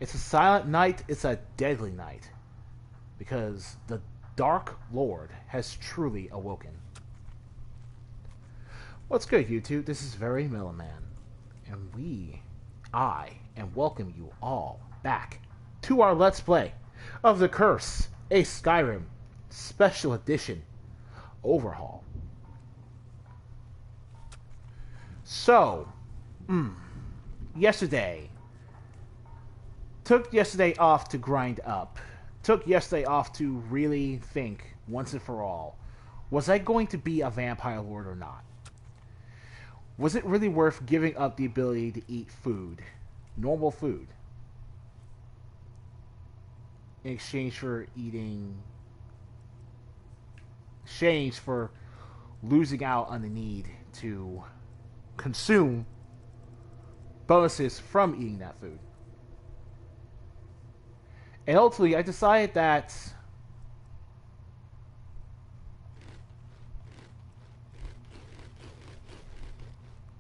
It's a silent night, it's a deadly night. Because the Dark Lord has truly awoken. What's good, YouTube? This is Very Mellow Man. And I welcome you all back to our Let's Play of The Curse, a Skyrim Special Edition Overhaul. So, took yesterday off to grind up. Took yesterday off to really think, once and for all, was I going to be a vampire lord or not? Was it really worth giving up the ability to eat food, normal food, in exchange for losing out on the need to consume bonuses from eating that food? And ultimately, I decided that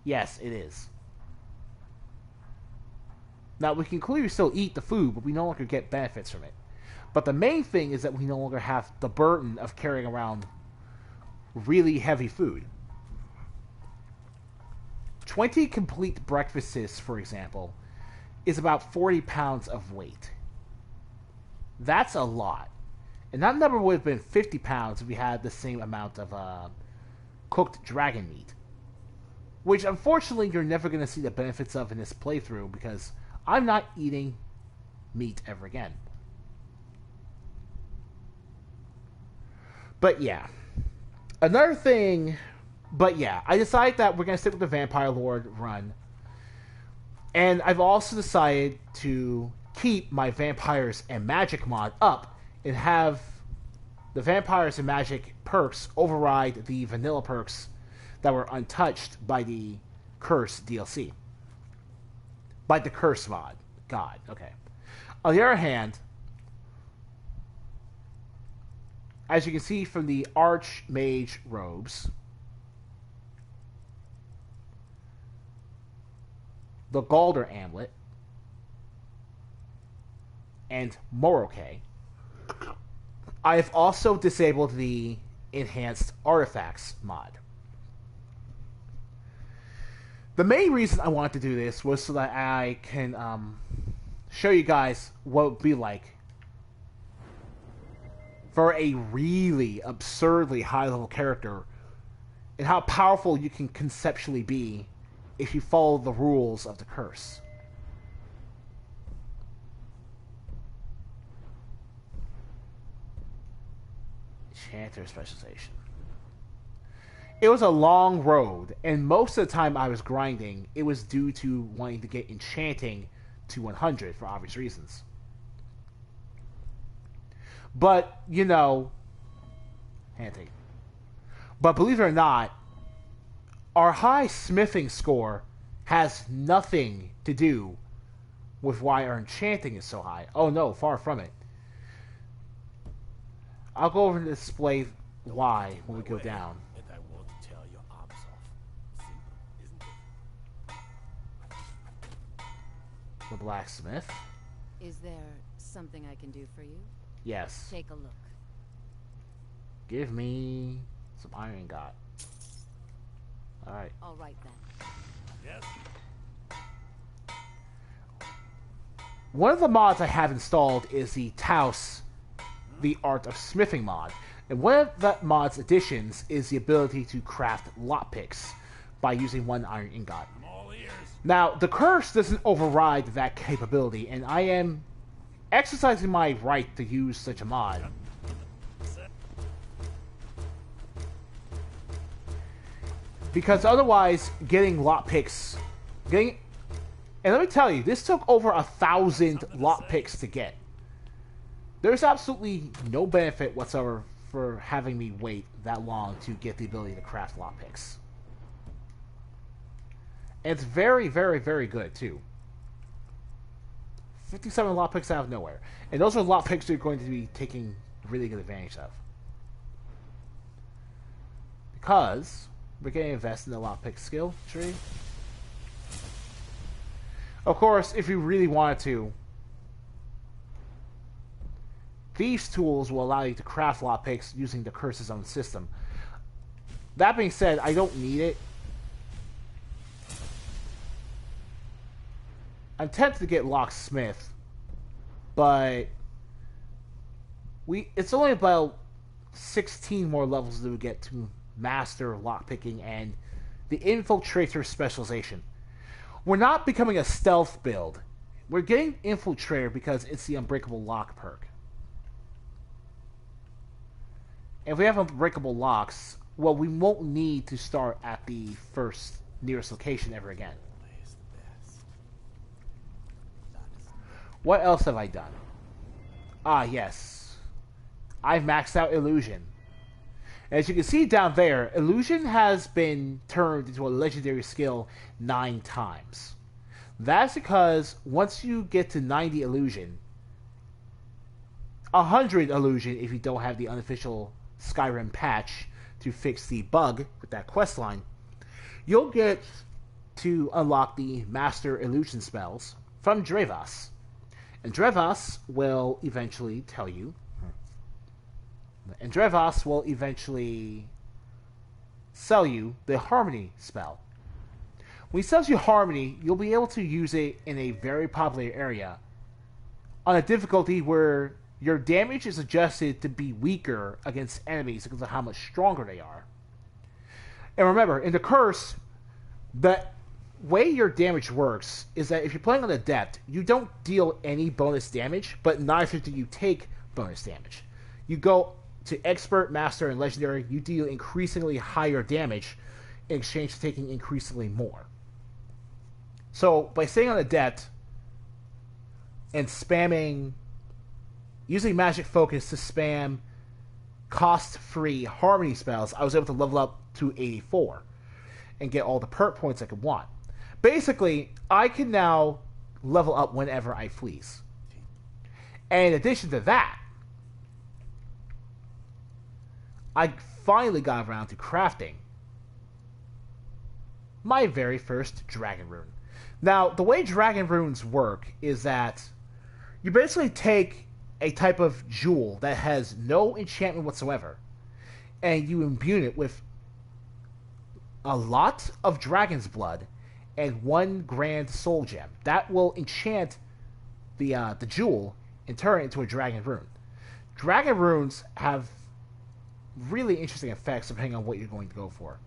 yes, it is. Now, we can clearly still eat the food, but we no longer get benefits from it. But the main thing is that we no longer have the burden of carrying around really heavy food. 20 complete breakfasts, for example, is about 40 pounds of weight. That's a lot. And that number would have been 50 pounds if we had the same amount of cooked dragon meat. Which, unfortunately, you're never going to see the benefits of in this playthrough, because I'm not eating meat ever again. But yeah. Another thing... But yeah, I decided that we're going to stick with the Vampire Lord run. And I've also decided to keep my Vampires and Magic mod up and have the Vampires and Magic perks override the vanilla perks that were untouched by the Curse DLC. By the Curse mod. God, okay. On the other hand, as you can see from the Archmage robes, the Galder amulet, and Moroke, I have also disabled the Enhanced Artifacts mod. The main reason I wanted to do this was so that I can show you guys what it would be like for a really absurdly high-level character and how powerful you can conceptually be if you follow the rules of the Curse. Enchanter specialization. It was a long road, and most of the time I was grinding, it was due to wanting to get enchanting to 100 for obvious reasons. But, you know, hunting. But believe it or not, our high smithing score has nothing to do with why our enchanting is so high. Oh no, far from it. I'll go over and display why when we go down. The blacksmith. Is there something I can do for you? Yes. Take a look. Give me some iron ingot. Alright. Alright then. Yes. One of the mods I have installed is the Taos, the Art of Smithing mod. And one of that mod's additions is the ability to craft lockpicks by using one iron ingot. I'm all ears. Now, the Curse doesn't override that capability, and I am exercising my right to use such a mod. Because otherwise, getting lockpicks... And let me tell you, this took over 1,000 lockpicks to get. There's absolutely no benefit whatsoever for having me wait that long to get the ability to craft lockpicks. And it's very, very, very good, too. 57 lockpicks out of nowhere. And those are lockpicks you're going to be taking really good advantage of. Because we're going to invest in the lockpick skill tree. Of course, if you really wanted to, these tools will allow you to craft lockpicks using the curse's own system. That being said, I don't need it. I'm tempted to get locksmith, but it's only about 16 more levels that we get to master lockpicking and the infiltrator specialization. We're not becoming a stealth build. We're getting infiltrator because it's the unbreakable lock perk. If we have unbreakable locks, well, we won't need to start at the first nearest location ever again. What else have I done? Ah, yes. I've maxed out illusion. As you can see down there, illusion has been turned into a legendary skill 9 times. That's because once you get to 90 illusion, 100 illusion if you don't have the unofficial Skyrim patch to fix the bug with that quest line, you'll get to unlock the Master Illusion spells from Drevas. And Drevas will eventually tell you. And Drevas will eventually sell you the Harmony spell. When he sells you Harmony, you'll be able to use it in a very popular area on a difficulty where your damage is adjusted to be weaker against enemies because of how much stronger they are. And remember, in the Curse, the way your damage works is that if you're playing on Adept, you don't deal any bonus damage, but neither do you take bonus damage. You go to Expert, Master, and Legendary, you deal increasingly higher damage in exchange for taking increasingly more. So, by staying on Adept and spamming, using Magic Focus to spam cost-free Harmony spells, I was able to level up to 84 and get all the perk points I could want. Basically, I can now level up whenever I please. And in addition to that, I finally got around to crafting my very first Dragon Rune. Now, the way Dragon Runes work is that you basically take a type of jewel that has no enchantment whatsoever, and you imbue it with a lot of Dragon's Blood and 1 grand soul gem. That will enchant the jewel and turn it into a Dragon Rune. Dragon Runes have really interesting effects depending on what you're going to go for.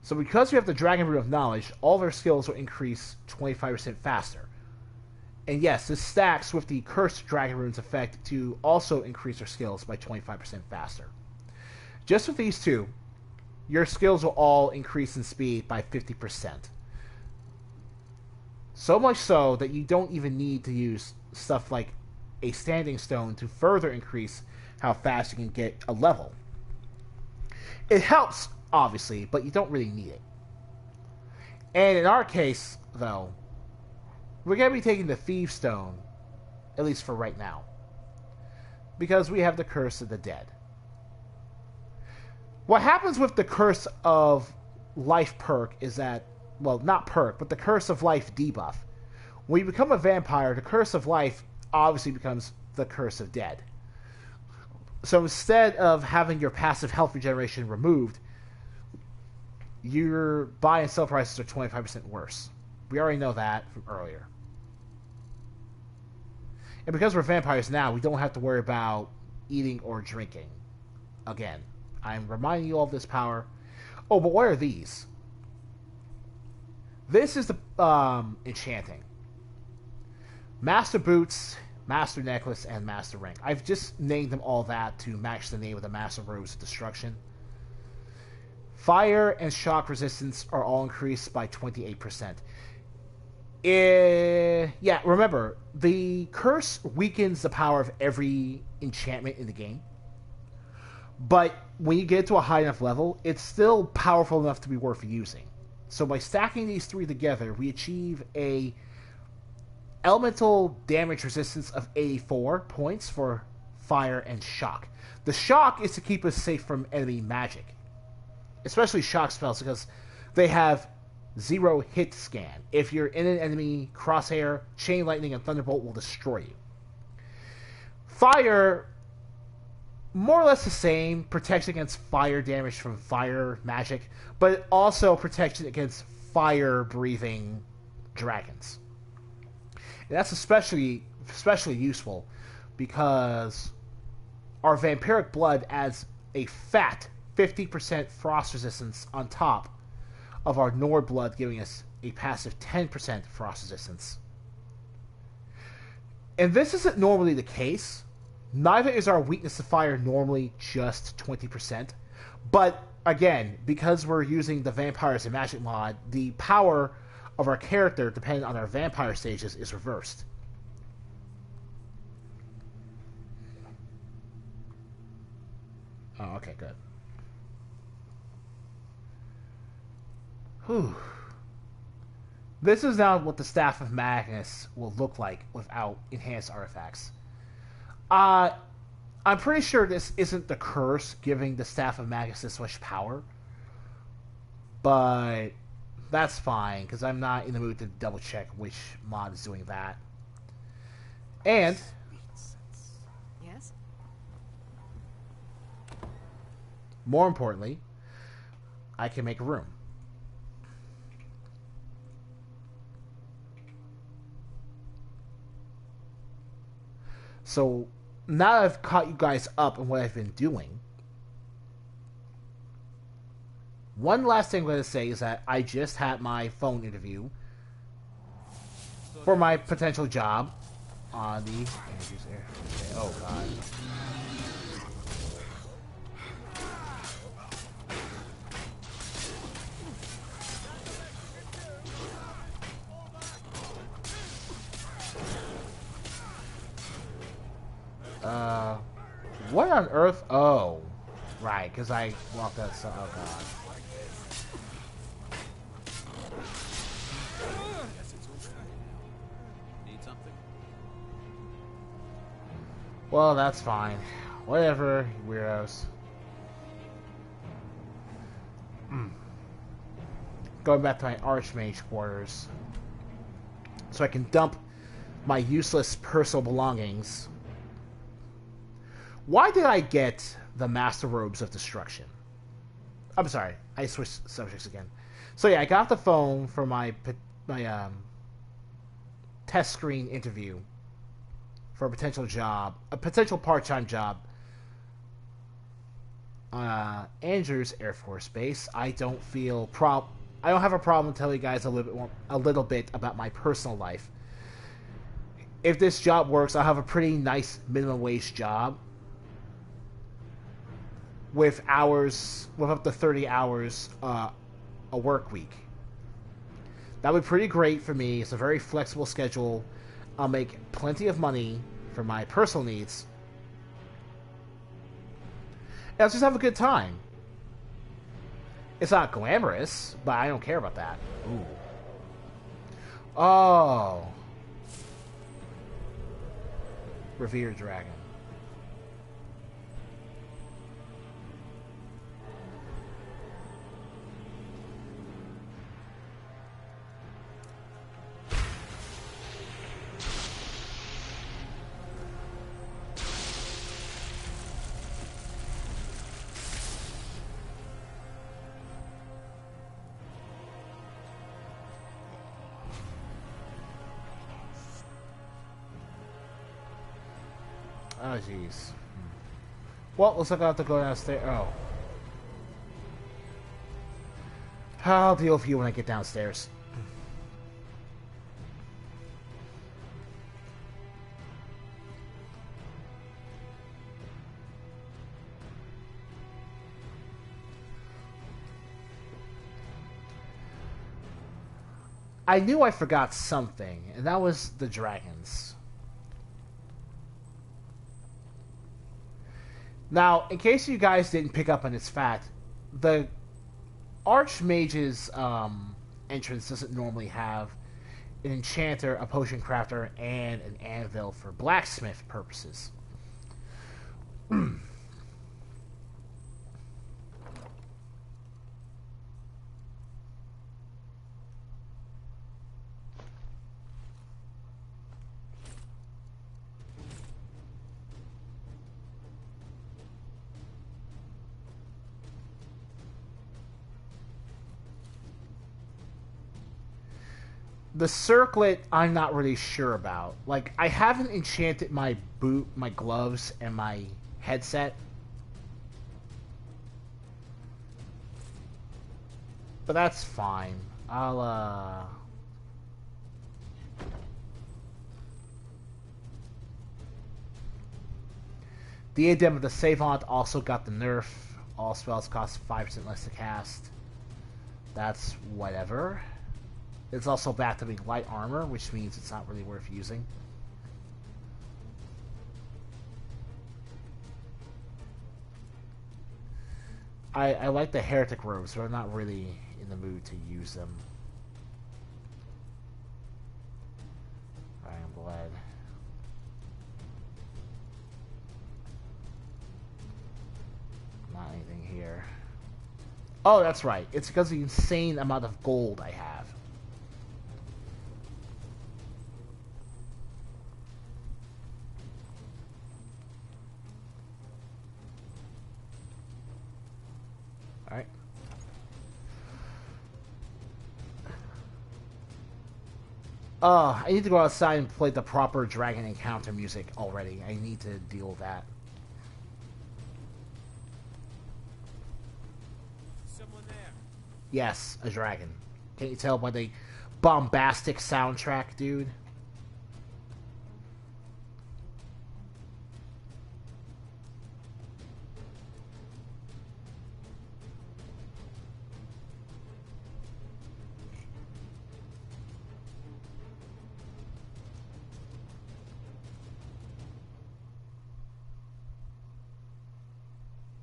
So because you have the Dragon Rune of Knowledge, all their skills will increase 25% faster. And yes, this stacks with the Cursed Dragon Runes effect to also increase their skills by 25% faster. Just with these two, your skills will all increase in speed by 50%. So much so that you don't even need to use stuff like a Standing Stone to further increase how fast you can get a level. It helps, obviously, but you don't really need it. And in our case, though, we're going to be taking the Thieves Stone, at least for right now, because we have the Curse of the Dead. What happens with the Curse of Life perk is that, well, not perk, but the Curse of Life debuff. When you become a vampire, the Curse of Life obviously becomes the Curse of Dead. So instead of having your passive health regeneration removed, your buy and sell prices are 25% worse. We already know that from earlier. And because we're vampires now, we don't have to worry about eating or drinking. Again, I'm reminding you all of this power. Oh, but what are these? This is the enchanting. Master Boots, Master Necklace, and Master Ring. I've just named them all that to match the name of the Master Rose of Destruction. Fire and shock resistance are all increased by 28%. Yeah, remember, the curse weakens the power of every enchantment in the game. But when you get to a high enough level, it's still powerful enough to be worth using. So by stacking these three together, we achieve a elemental damage resistance of 84 points for fire and shock. The shock is to keep us safe from enemy magic, especially shock spells, because they have 0 hit scan. If you're in an enemy crosshair, Chain Lightning and Thunderbolt will destroy you. Fire, more or less the same, protects against fire damage from fire magic, but it also protects against fire-breathing dragons. And that's especially useful because our vampiric blood adds a fat 50% frost resistance on top of our Nord blood, giving us a passive 10% frost resistance. And this isn't normally the case. Neither is our weakness to fire normally just 20%. But again, because we're using the Vampires and Magic mod, the power of our character, depending on our vampire stages, is reversed. Oh, okay, good. Whew. This is now what the Staff of Magnus will look like without enhanced artifacts. I'm pretty sure this isn't the curse giving the Staff of Magnus this much power. But that's fine, because I'm not in the mood to double check which mod is doing that. And Yes? more importantly, I can make room. So now that I've caught you guys up on what I've been doing, one last thing I'm going to say is that I just had my phone interview for my potential job on the Andrews Air. Okay, oh god. What on earth? Oh, right, because I walked that. Oh god. Need something? Well, that's fine. Whatever, weirdos. Going back to my Archmage quarters, so I can dump my useless personal belongings. Why did I get the Master Robes of Destruction? I'm sorry, I switched subjects again. So yeah, I got the phone for my test screen interview for a potential job, a potential part-time job. Andrews Air Force Base. I don't have a problem telling you guys a little bit about my personal life. If this job works, I'll have a pretty nice minimum wage job with up to 30 hours a work week. That would be pretty great for me. It's a very flexible schedule. I'll make plenty of money for my personal needs. And I'll just have a good time. It's not glamorous, but I don't care about that. Ooh. Oh. Revered Dragon. Oh, jeez. Well, looks like I'll have to go downstairs. Oh. I'll deal with you when I get downstairs. I knew I forgot something, and that was the dragons. Now, in case you guys didn't pick up on this fact, the Archmage's entrance doesn't normally have an enchanter, a potion crafter, and an anvil for blacksmith purposes. The circlet, I'm not really sure about. Like, I haven't enchanted my boot, my gloves, and my headset. But that's fine. I'll, The Diadem of the Savant also got the nerf. All spells cost 5% less to cast. That's whatever. It's also back to being light armor, which means it's not really worth using. I like the heretic robes, but I'm not really in the mood to use them. Iron Blood. Not anything here. Oh, that's right. It's because of the insane amount of gold I have. Alright. I need to go outside and play the proper dragon encounter music already. I need to deal with that. Someone there. Yes, a dragon. Can't you tell by the bombastic soundtrack, dude?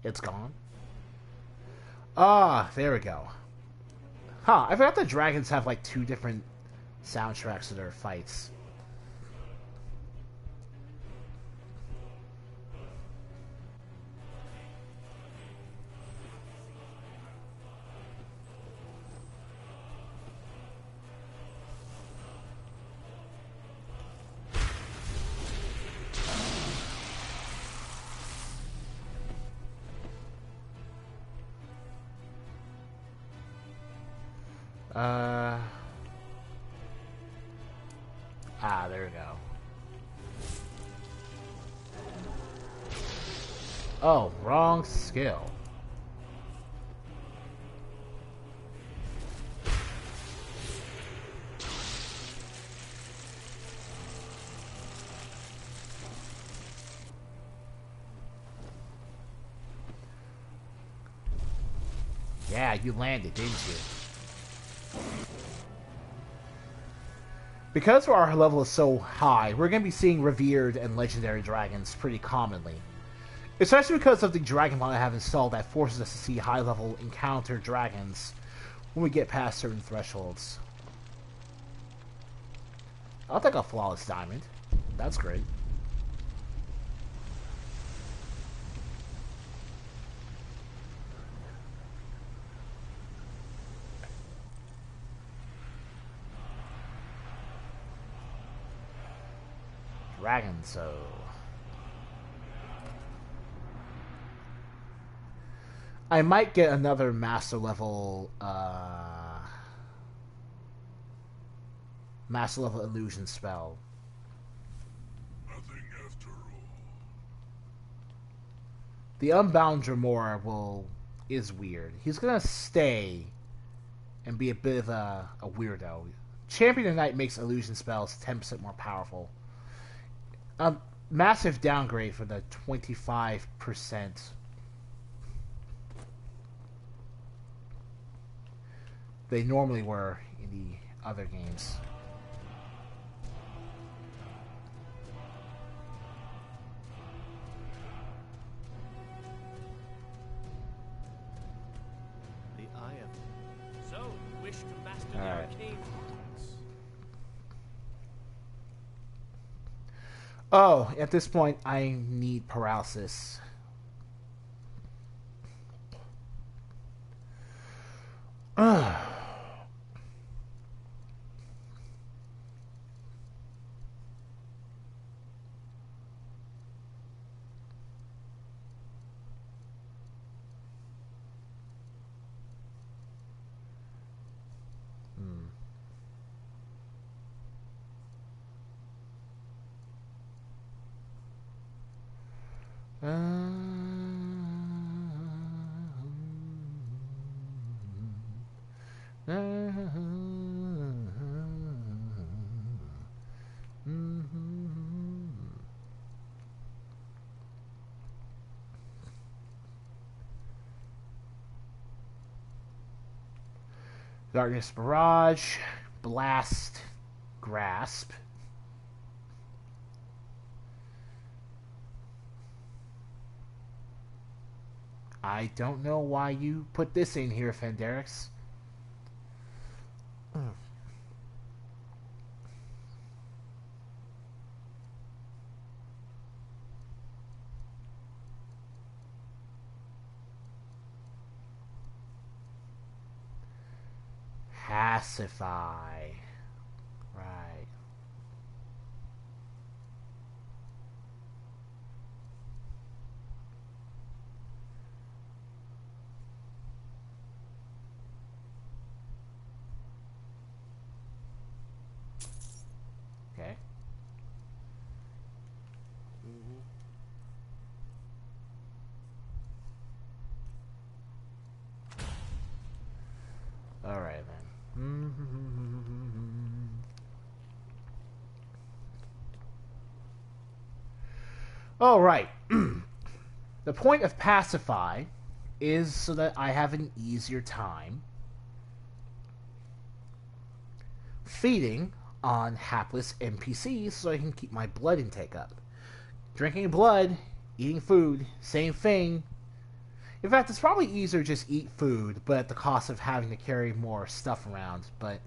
It's gone. Ah, there we go. Huh, I forgot the dragons have like 2 different soundtracks to their fights. There we go. Oh, wrong skill. Yeah, you landed, didn't you? Because our level is so high, we're going to be seeing revered and legendary dragons pretty commonly. Especially because of the dragon mod I have installed that forces us to see high-level encounter dragons when we get past certain thresholds. I'll take a flawless diamond. That's great. Dragon Soul. I might get another master level illusion spell. Nothing after all. The Unbound Dremora is weird. He's gonna stay and be a bit of a weirdo. Champion of Night makes illusion spells 10% more powerful. Massive downgrade for the 25% they normally were in the other games. The eye of. So, you wish to master the Alright. arcane arts. Oh, at this point, I need paralysis. Ugh. Darkness Barrage, Blast, Grasp. I don't know why you put this in here, Fenderix. Pacify. Right. Okay. All right then. All right. The point of pacify is so that I have an easier time feeding on hapless NPCs so I can keep my blood intake up. Drinking blood, eating food, same thing. In fact, it's probably easier to just eat food, but at the cost of having to carry more stuff around. But,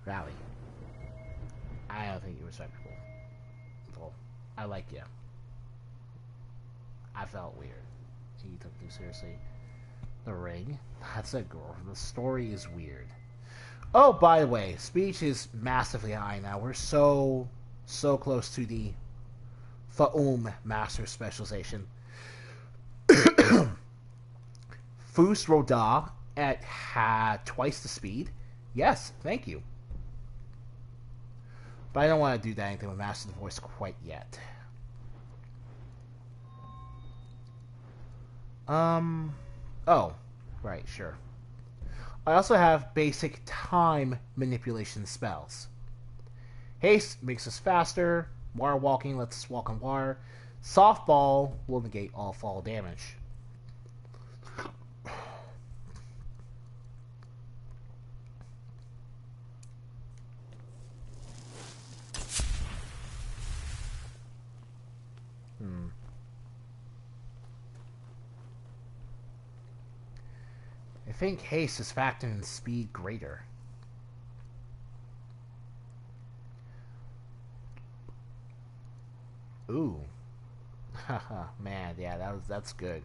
Rally. I don't think you're respectable. Well, I like you. I felt weird. You took it too seriously. The ring? That's a girl. The story is weird. Oh, by the way, speech is massively high now. We're so close to the Faum Master Specialization. Fus Roda at twice the speed. Yes, thank you. But I don't want to do that anything with Master the Voice quite yet. Oh, right, sure. I also have basic time manipulation spells. Haste makes us faster. Water walking lets us walk on water. Softball will negate all fall damage. I think haste is factored in speed greater. Ooh. Haha, man, yeah, that's good.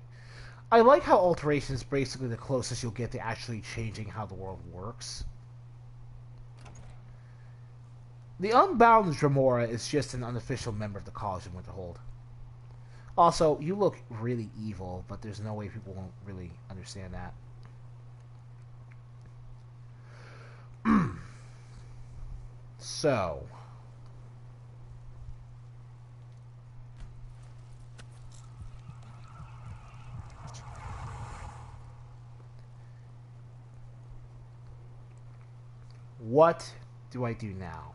I like how alteration is basically the closest you'll get to actually changing how the world works. The Unbound Dremora is just an unofficial member of the College of Winterhold. Also, you look really evil, but there's no way people won't really understand that. So, what do I do now?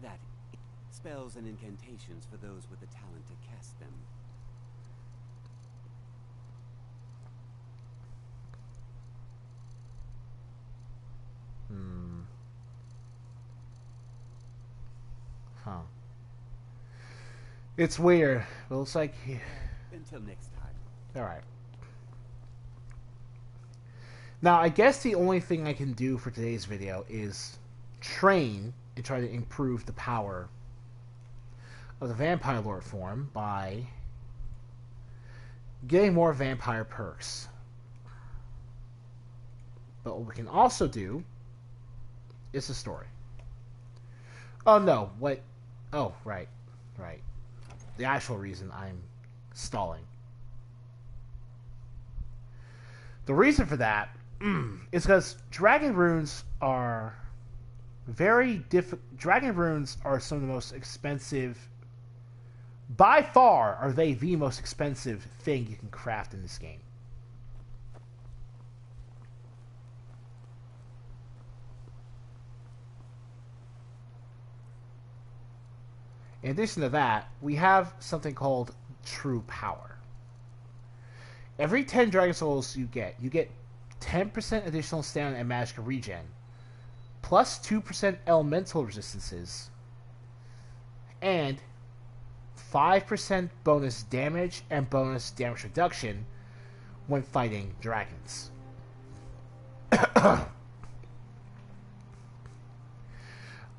That spells and incantations for those with the talent to cast them. Huh. It's weird. It looks like... Until next time. Alright. Now, I guess the only thing I can do for today's video is train and try to improve the power of the Vampire Lord form by getting more vampire perks. But what we can also do is the story. Oh no, what? Oh, right. Right. The actual reason I'm stalling. The reason for that is because dragon runes are very Dragon runes are some of the most expensive. By far, are they the most expensive thing you can craft in this game. In addition to that, we have something called true power. Every 10 Dragon Souls you get 10% additional stamina and magic regen, plus 2% elemental resistances, and 5% bonus damage and bonus damage reduction when fighting dragons.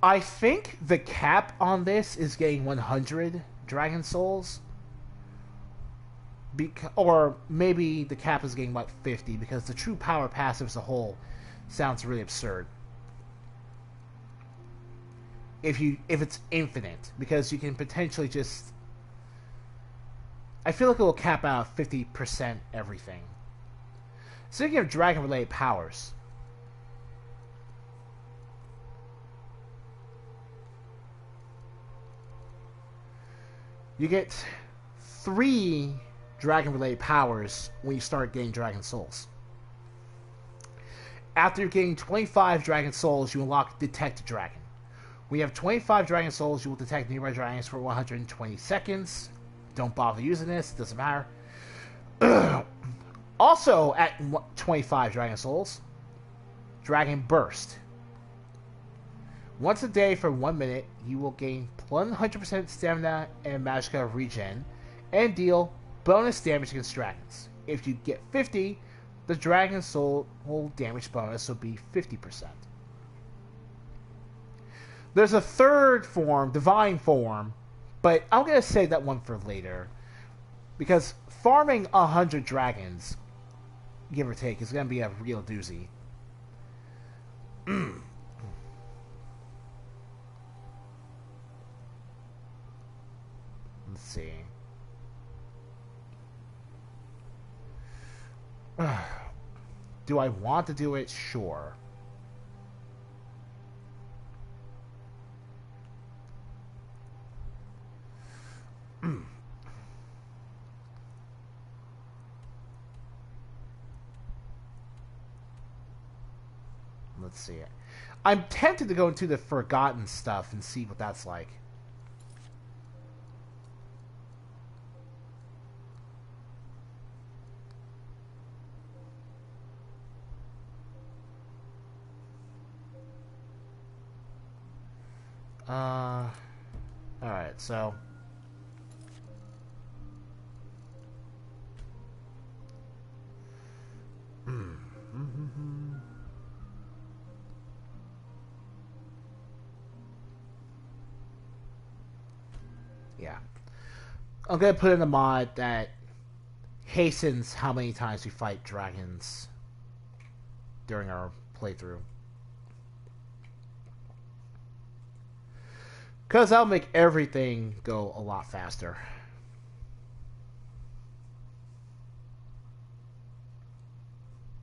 I think the cap on this is getting 100 Dragon Souls. Or maybe the cap is getting like 50, because the true power passive as a whole sounds really absurd. If it's infinite, because you can potentially just... I feel like it will cap out 50% everything. Speaking of dragon-related powers, you get 3 dragon-related powers when you start getting Dragon Souls. After you're getting 25 Dragon Souls, you unlock Detect Dragon. When you have 25 Dragon Souls, you will detect nearby dragons for 120 seconds. Don't bother using this, it doesn't matter. Also, at 25 Dragon Souls, Dragon Burst. Once a day for 1 minute, you will gain 100% stamina and magicka regen, and deal bonus damage against dragons. If you get 50, the Dragon Soul damage bonus will be 50%. There's a third form, Divine Form, but I'm going to save that one for later. Because farming 100 dragons, give or take, is going to be a real doozy. Let's see. Do I want to do it? Sure. Let's see it. I'm tempted to go into the Forgotten stuff and see what that's like. Alright, so... Yeah. I'm gonna put in a mod that hastens how many times we fight dragons during our playthrough. Because that'll make everything go a lot faster.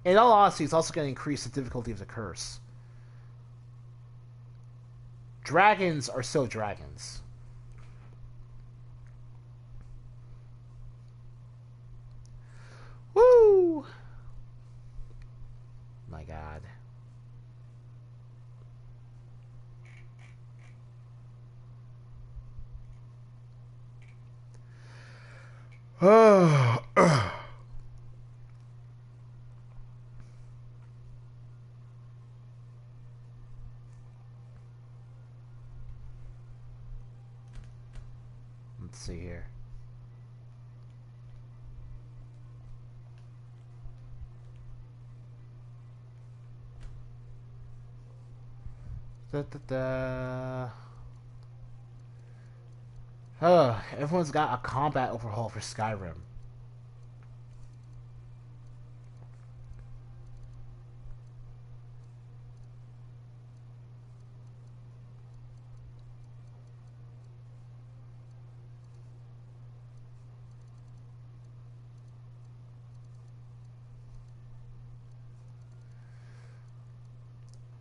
In all honesty, it's also going to increase the difficulty of the curse. Dragons are still dragons. Woo! My God. Let's see here. Everyone's got a combat overhaul for Skyrim.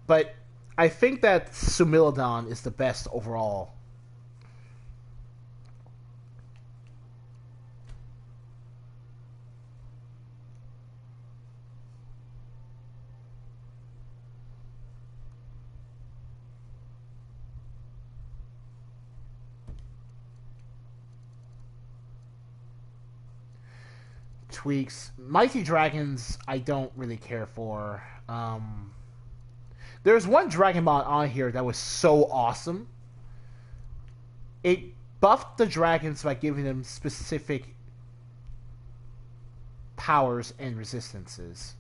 But I think that Sumilodon is the best overall. Tweaks. Mighty Dragons, I don't really care for. There's one Dragon mod on here that was so awesome. It buffed the dragons by giving them specific powers and resistances.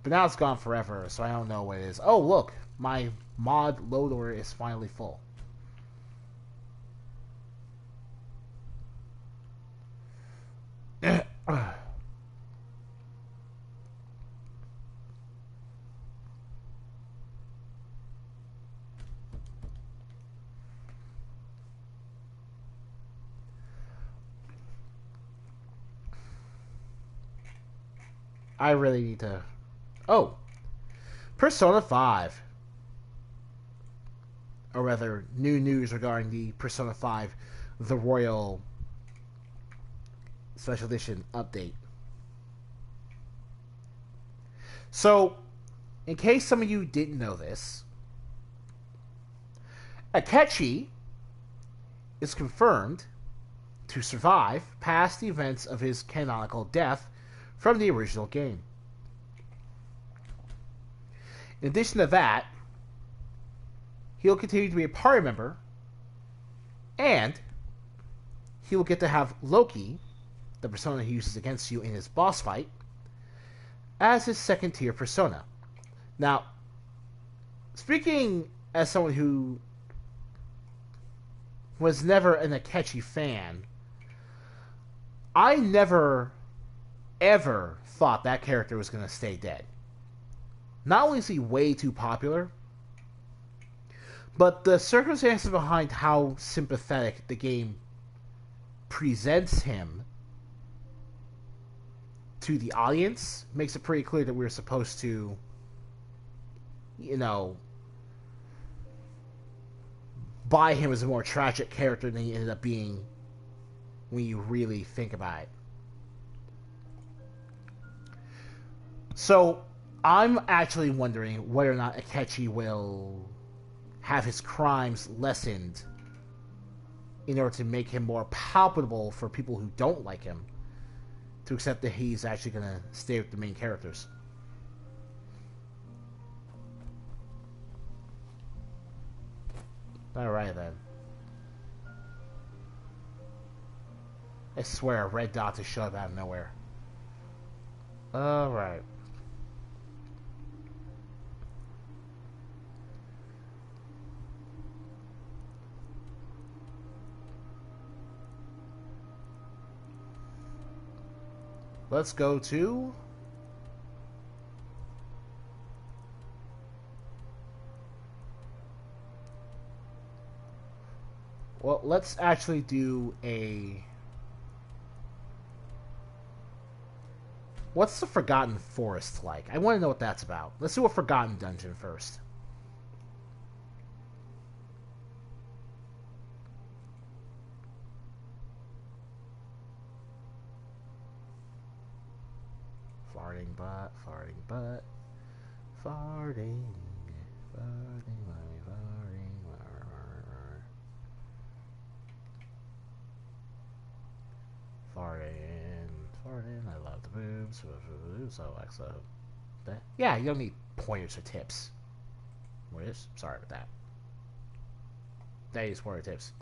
But now it's gone forever, so I don't know what it is. Oh, look! My mod loader is finally full. I really need to... Oh! Persona 5. Or rather, new news regarding the Persona 5 The Royal Special Edition update. So, in case some of you didn't know this, Akechi is confirmed to survive past the events of his canonical death from the original game. In addition to that, he'll continue to be a party member, and he will get to have Loki, the persona he uses against you in his boss fight, as his second tier persona. Now, speaking as someone who was never an Akechi fan, I never ever thought that character was going to stay dead. Not only is he way too popular, but the circumstances behind how sympathetic the game presents him to the audience makes it pretty clear that we're supposed to, you know, buy him as a more tragic character than he ended up being when you really think about it. So, I'm actually wondering whether or not Akechi will have his crimes lessened in order to make him more palpable for people who don't like him to accept that he's actually going to stay with the main characters. Alright then. I swear a red dot to shut up out of nowhere. Alright. Let's go to... Well, let's actually do a... What's the Forgotten Forest like? I want to know what that's about. Let's do a Forgotten Dungeon first. Farting butt, farting butt, farting, farting, farting, farting, farting. I love the boobs. So yeah, you don't need pointers or tips. What is? Sorry about that. That is pointer tips.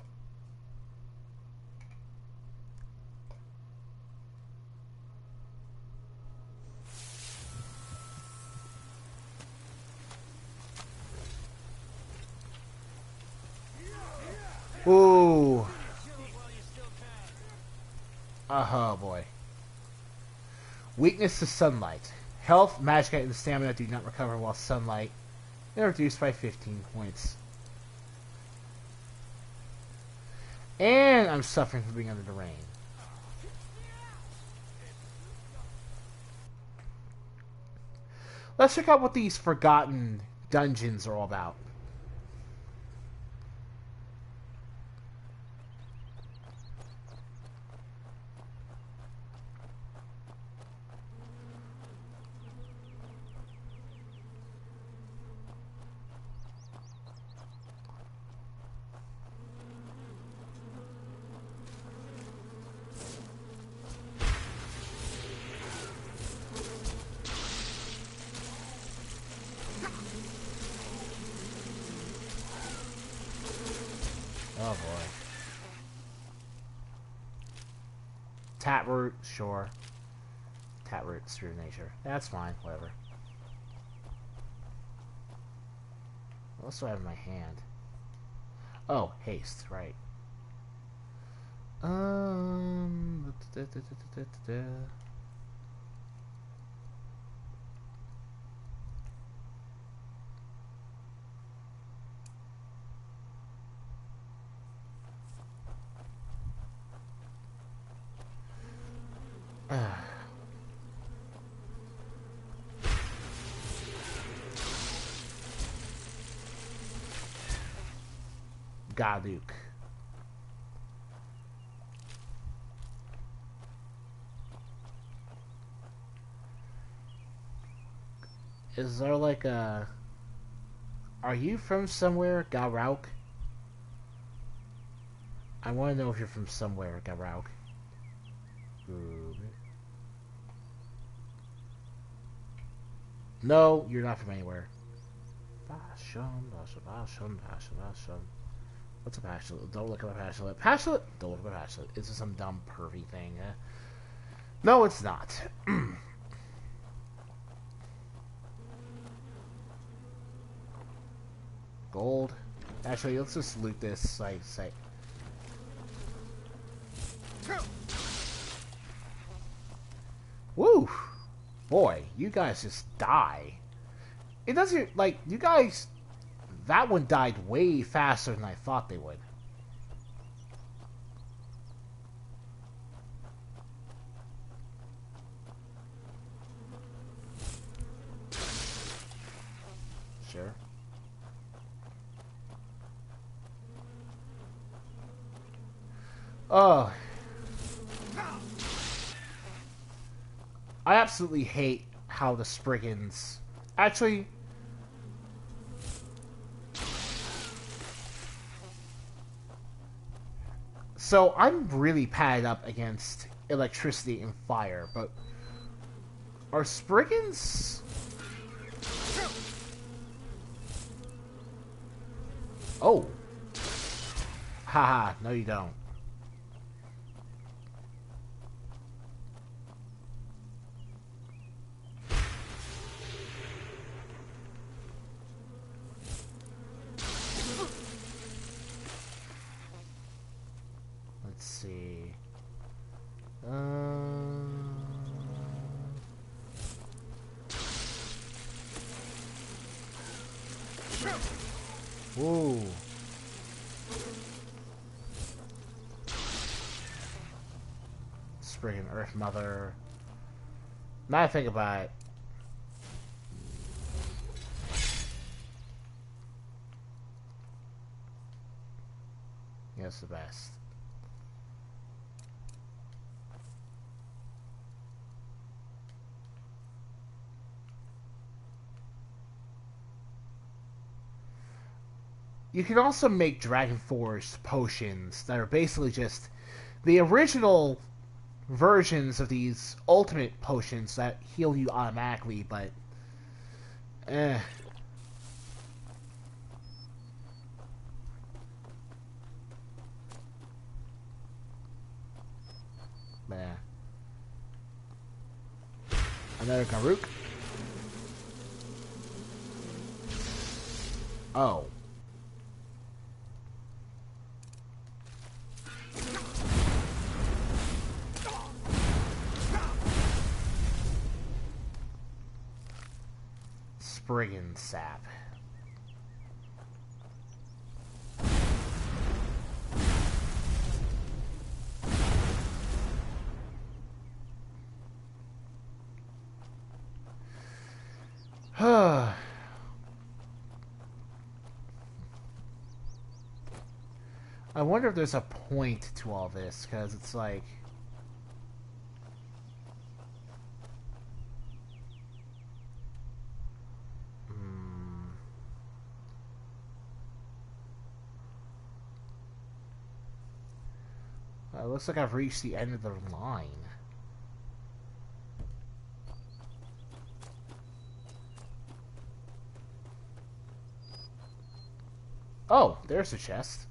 Ooh. Oh boy. Weakness to sunlight. Health, magic, and stamina do not recover while sunlight. They're reduced by 15 points. And I'm suffering from being under the rain. Let's check out what these forgotten dungeons are all about. Oh boy. Taproot, sure. Taproot, Spirit of Nature. That's fine, whatever. What else do I have in my hand? Oh, haste, right. Gaduk. Is there like a... Are you from somewhere, Garauk? I want to know if you're from somewhere, Garauk. No, you're not from anywhere. What's a passionate? Don't look at my passionate. Passionate? Don't look at my passionate. Is this some dumb pervy thing? No, it's not. Gold. Actually, let's just loot this site. Woo! Boy, you guys just die. It doesn't, like, you guys... That one died way faster than I thought they would. Sure. Oh. I absolutely hate how the Spriggans... Actually... So, I'm really padded up against electricity and fire, but... Are Spriggans... Oh. Haha, no you don't. Let's see. Whoa. Spriggan Earth Mother. Now I think about it. Yeah, it's the best. You can also make Dragon Force potions that are basically just the original versions of these ultimate potions that heal you automatically, but Meh. Another Garuk. Oh. Spriggan Sap. I wonder if there's a point to all this, because it's like... It looks like I've reached the end of the line. Oh, there's a chest.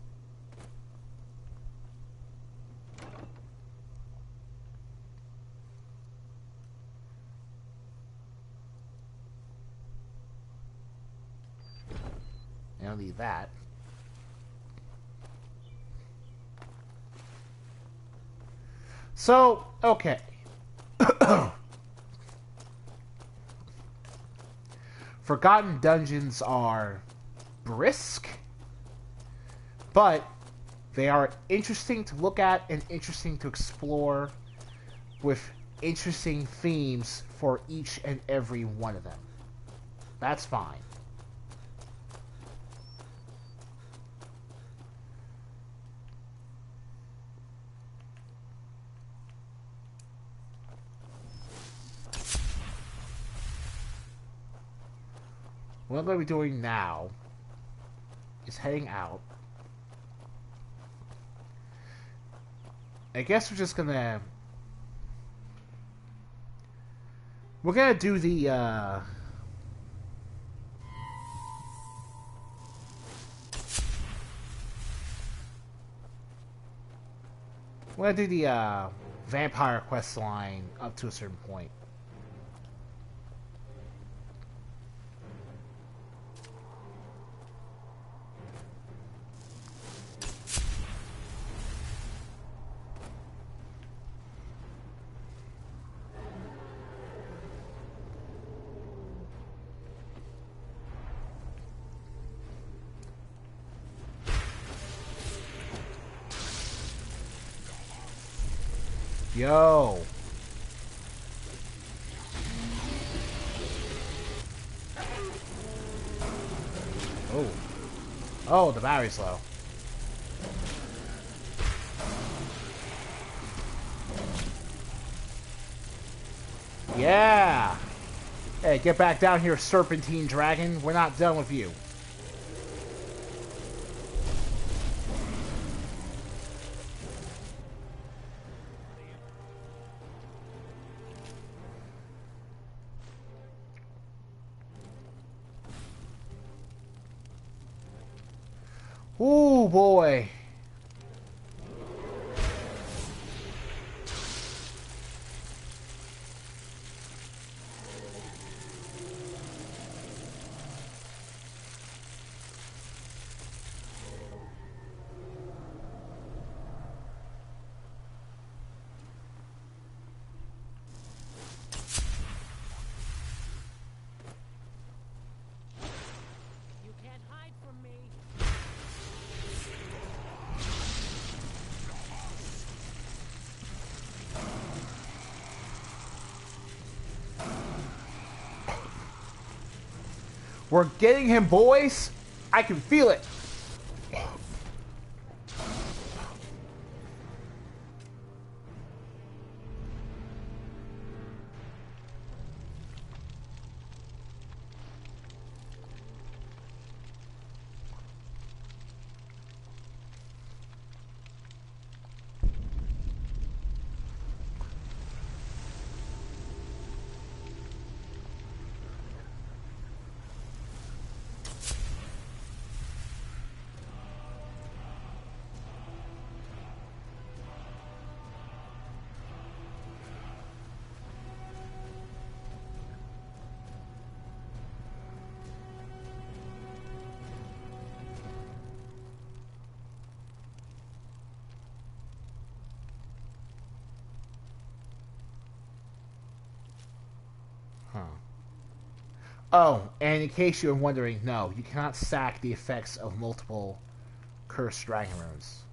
I don't need that. So, okay. Forgotten dungeons are brisk, but they are interesting to look at and interesting to explore with interesting themes for each and every one of them. That's fine. What I'm going to be doing now is heading out. I guess we're just going to... We're going to do the, we're going to do the, vampire quest line up to a certain point. Yo. Oh. Oh, the battery's low. Yeah. Hey, get back down here, Serpentine Dragon. We're not done with you. Ooh, boy. You can't hide from me. We're getting him, boys. I can feel it. Huh. Oh, and in case you're wondering, no, you cannot stack the effects of multiple cursed dragon runes.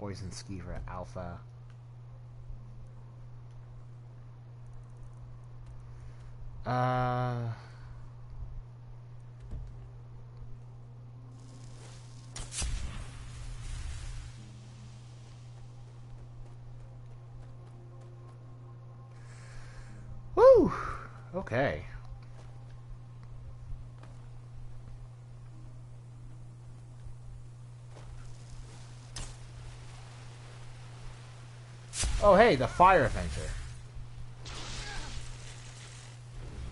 Poison Skeever Alpha. Woo! Okay. Oh, hey, the Fire Avenger.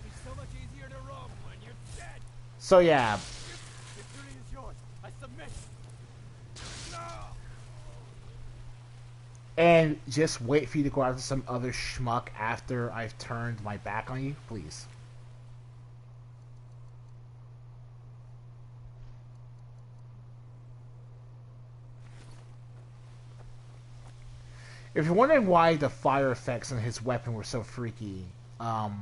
It's so much easier to run when you're dead. So, yeah. Victory is yours. I submit. No! And just wait for you to go after some other schmuck after I've turned my back on you, please. If you're wondering why the fire effects on his weapon were so freaky, I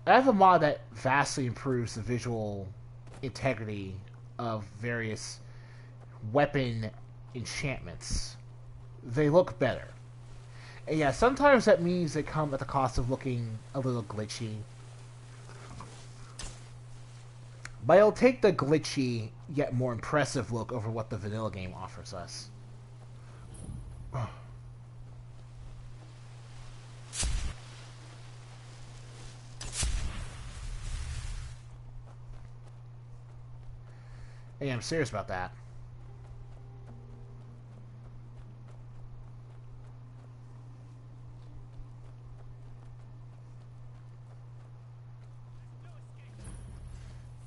have a mod that vastly improves the visual integrity of various weapon enchantments. They look better. And yeah, sometimes that means they come at the cost of looking a little glitchy. But I'll take the glitchy, yet more impressive look over what the vanilla game offers us. Hey, I'm serious about that.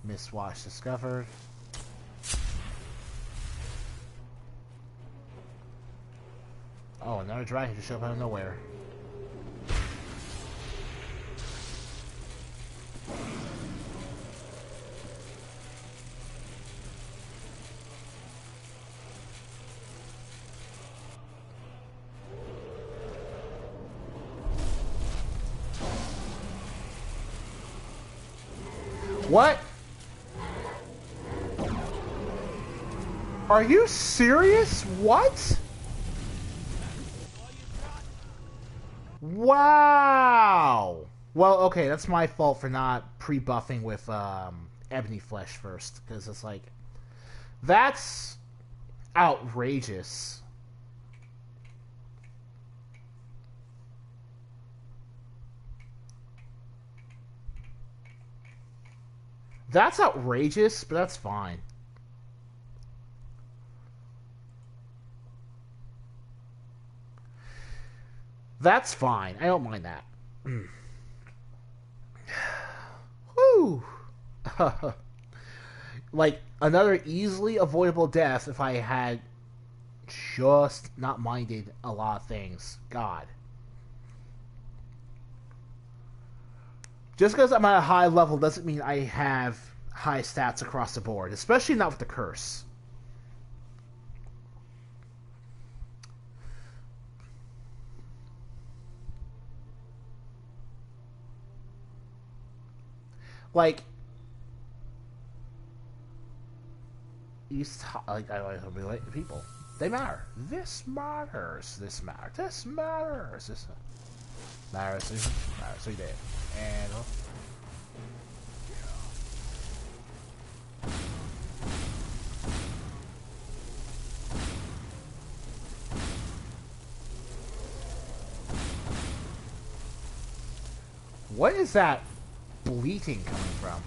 Mistwash discovered. Oh, another dragon just showed up out of nowhere. What? Are you serious? What? Wow. Well, okay, that's my fault for not pre-buffing with Ebony Flesh first, because it's like, that's outrageous. That's outrageous, but that's fine. That's fine. I don't mind that. Whew. Like, another easily avoidable death if I had just not minded a lot of things. God. Just because I'm at a high level doesn't mean I have high stats across the board, especially not with the curse. Like, I relate to people. They matter. This matters. This matters. This matters. This matters. This matters. So you did. And what is that bleating coming from?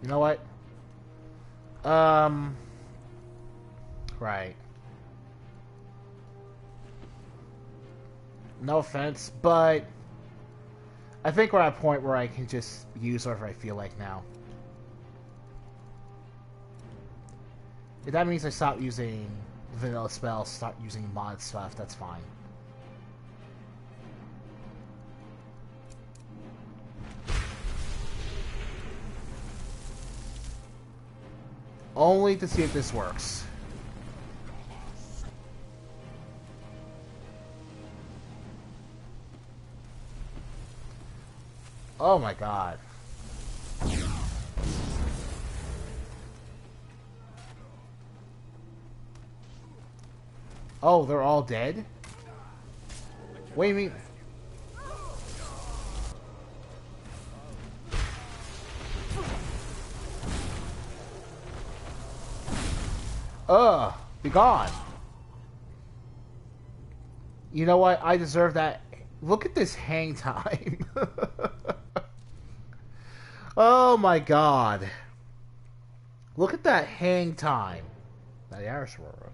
You know what? Right. No offense, but I think we're at a point where I can just use whatever I feel like now. If that means I stop using vanilla spells, start using mod stuff, that's fine. Only to see if this works. Oh my god. Oh, they're all dead? What do you mean? Ugh, be gone. You know what? I deserve that. Look at this hang time. Oh my god. Look at that hang time. The Irish Aurora.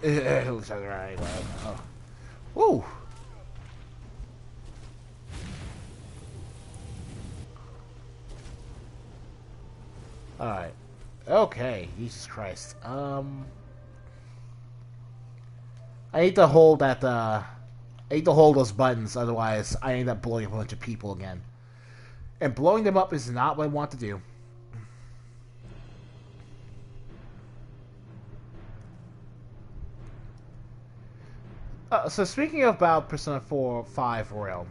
It looks like right. Oh. Woo. Alright. Okay. Jesus Christ. I need to hold that, I need to hold those buttons, otherwise I end up blowing up a bunch of people again. And blowing them up is not what I want to do. So speaking about Persona 4 5 Royal.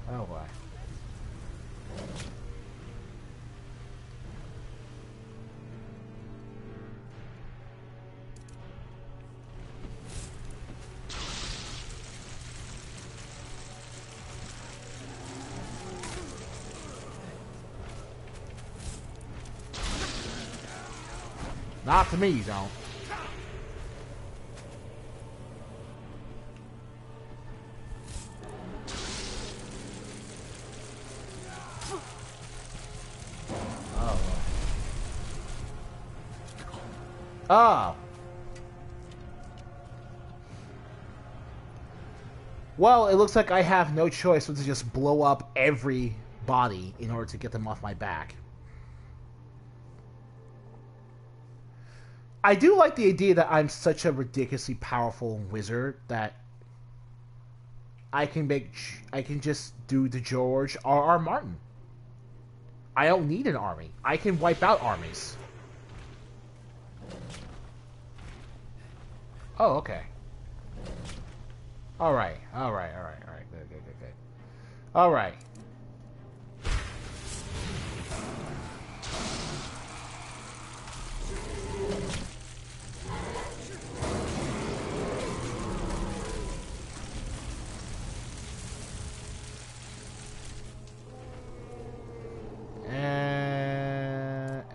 Oh boy. Not to me, you don't. Oh. Oh. Well, it looks like I have no choice but to just blow up every body in order to get them off my back. I do like the idea that I'm such a ridiculously powerful wizard that I can just do the George R.R. Martin. I don't need an army. I can wipe out armies. Oh, okay. Alright. Good. Alright.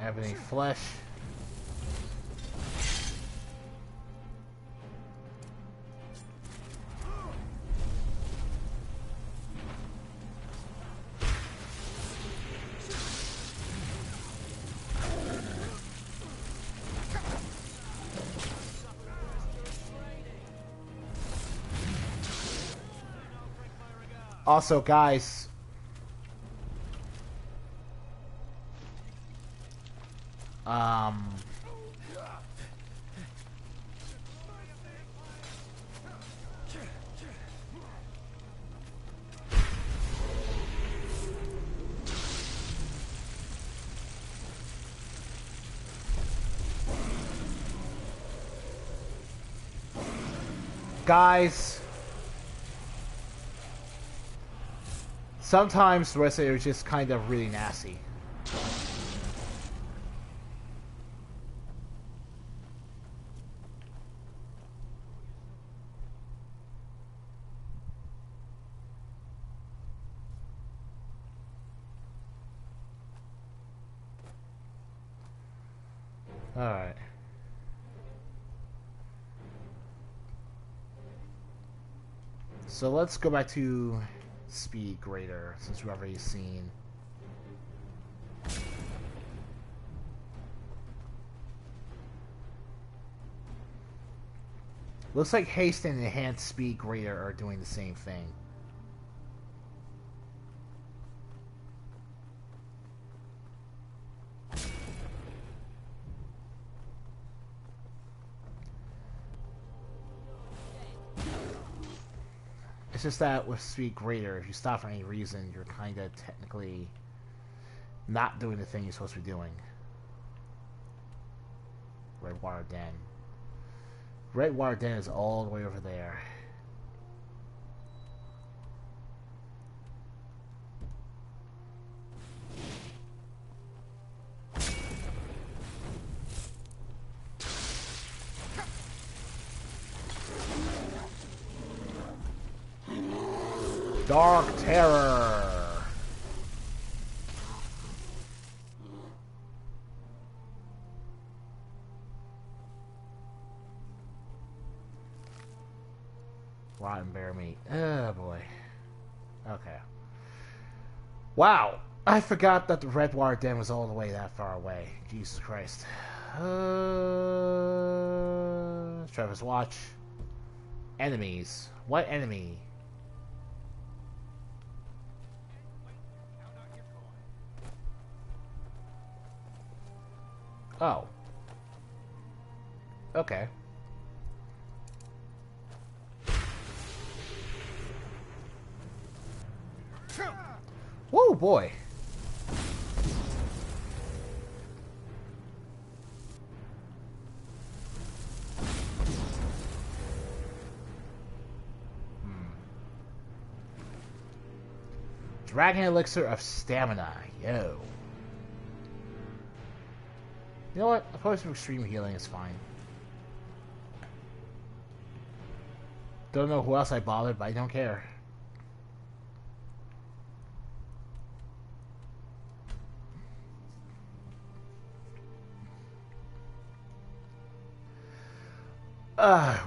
Ebony flesh. Also, guys, guys, sometimes the rest of it is just kind of really nasty. Alright. So let's go back to speed greater, since we've already seen. Looks like haste and enhanced speed greater are doing the same thing. It's just that with speed greater, if you stop for any reason, you're kind of technically not doing the thing you're supposed to be doing. Redwater Den. Redwater Den is all the way over there. Dark Terror. Rotten bear meat. Oh boy. Okay. Wow. I forgot that the Redwater Den was all the way that far away. Jesus Christ. Travis Watch. Enemies. What enemy? Oh. Okay. Whoa, boy. Dragon Elixir of Stamina. Yo. You know what? A potion of extreme healing is fine. Don't know who else I bothered, but I don't care.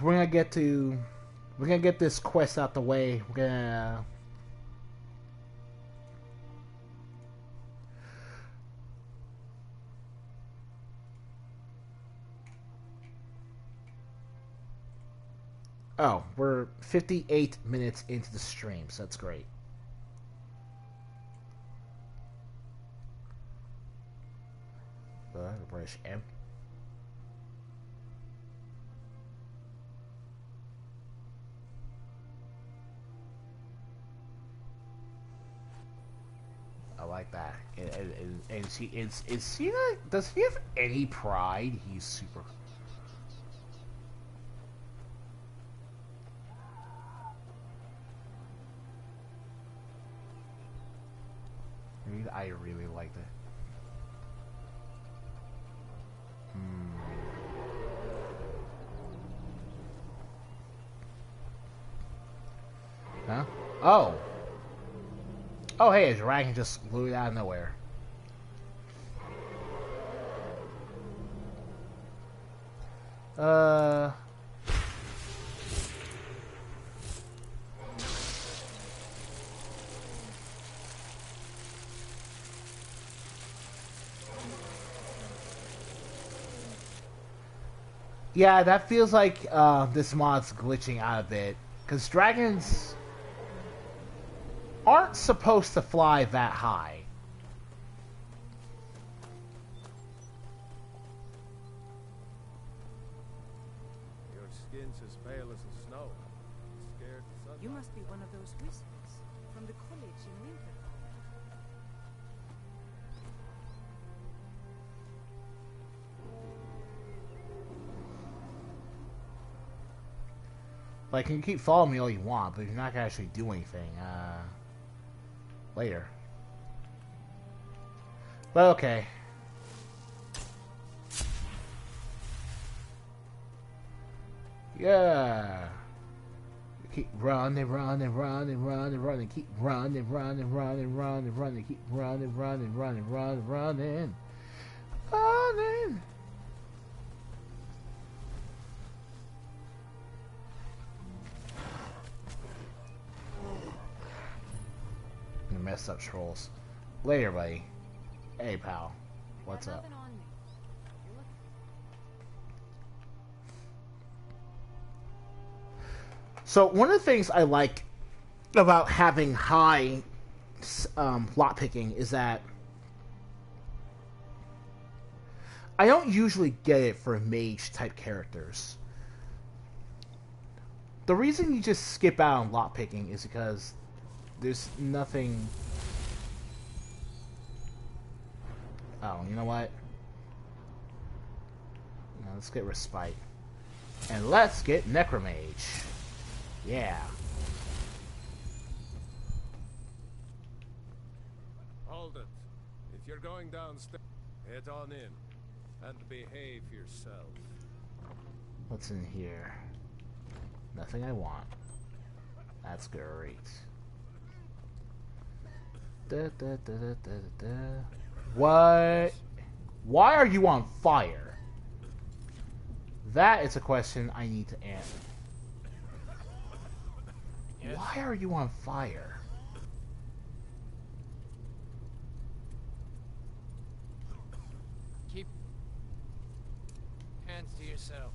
We're gonna get this quest out the way. We're gonna Oh, we're 58 minutes into the stream, so that's great. British M. I like that. And is he not, does he have any pride? He's super. I really liked it. Huh? Oh. Oh, hey, a dragon just blew it out of nowhere. Yeah, that feels like this mod's glitching out a bit. Because dragons aren't supposed to fly that high. Your skin's as pale as the snow. Scared the sun. You must be one of those wizards from the college in Winter. Like, you can keep following me all you want, but you're not gonna actually do anything, later. But okay. Yeah. Keep running, keep running, keep running, keep running, running. Messed up trolls. Later, buddy. Hey, pal. What's up? So, one of the things I like about having high lot picking is that I don't usually get it for mage type characters. the reason you just skip out on lockpicking is because there's nothing... Oh, you know what? Now let's get Respite. And let's get Necromage. Yeah. Hold it. If you're going downstairs, head on in and behave yourself. What's in here? Nothing I want. That's great. What? Why are you on fire? That is a question I need to answer. Yes. Why are you on fire? Keep hands to yourself.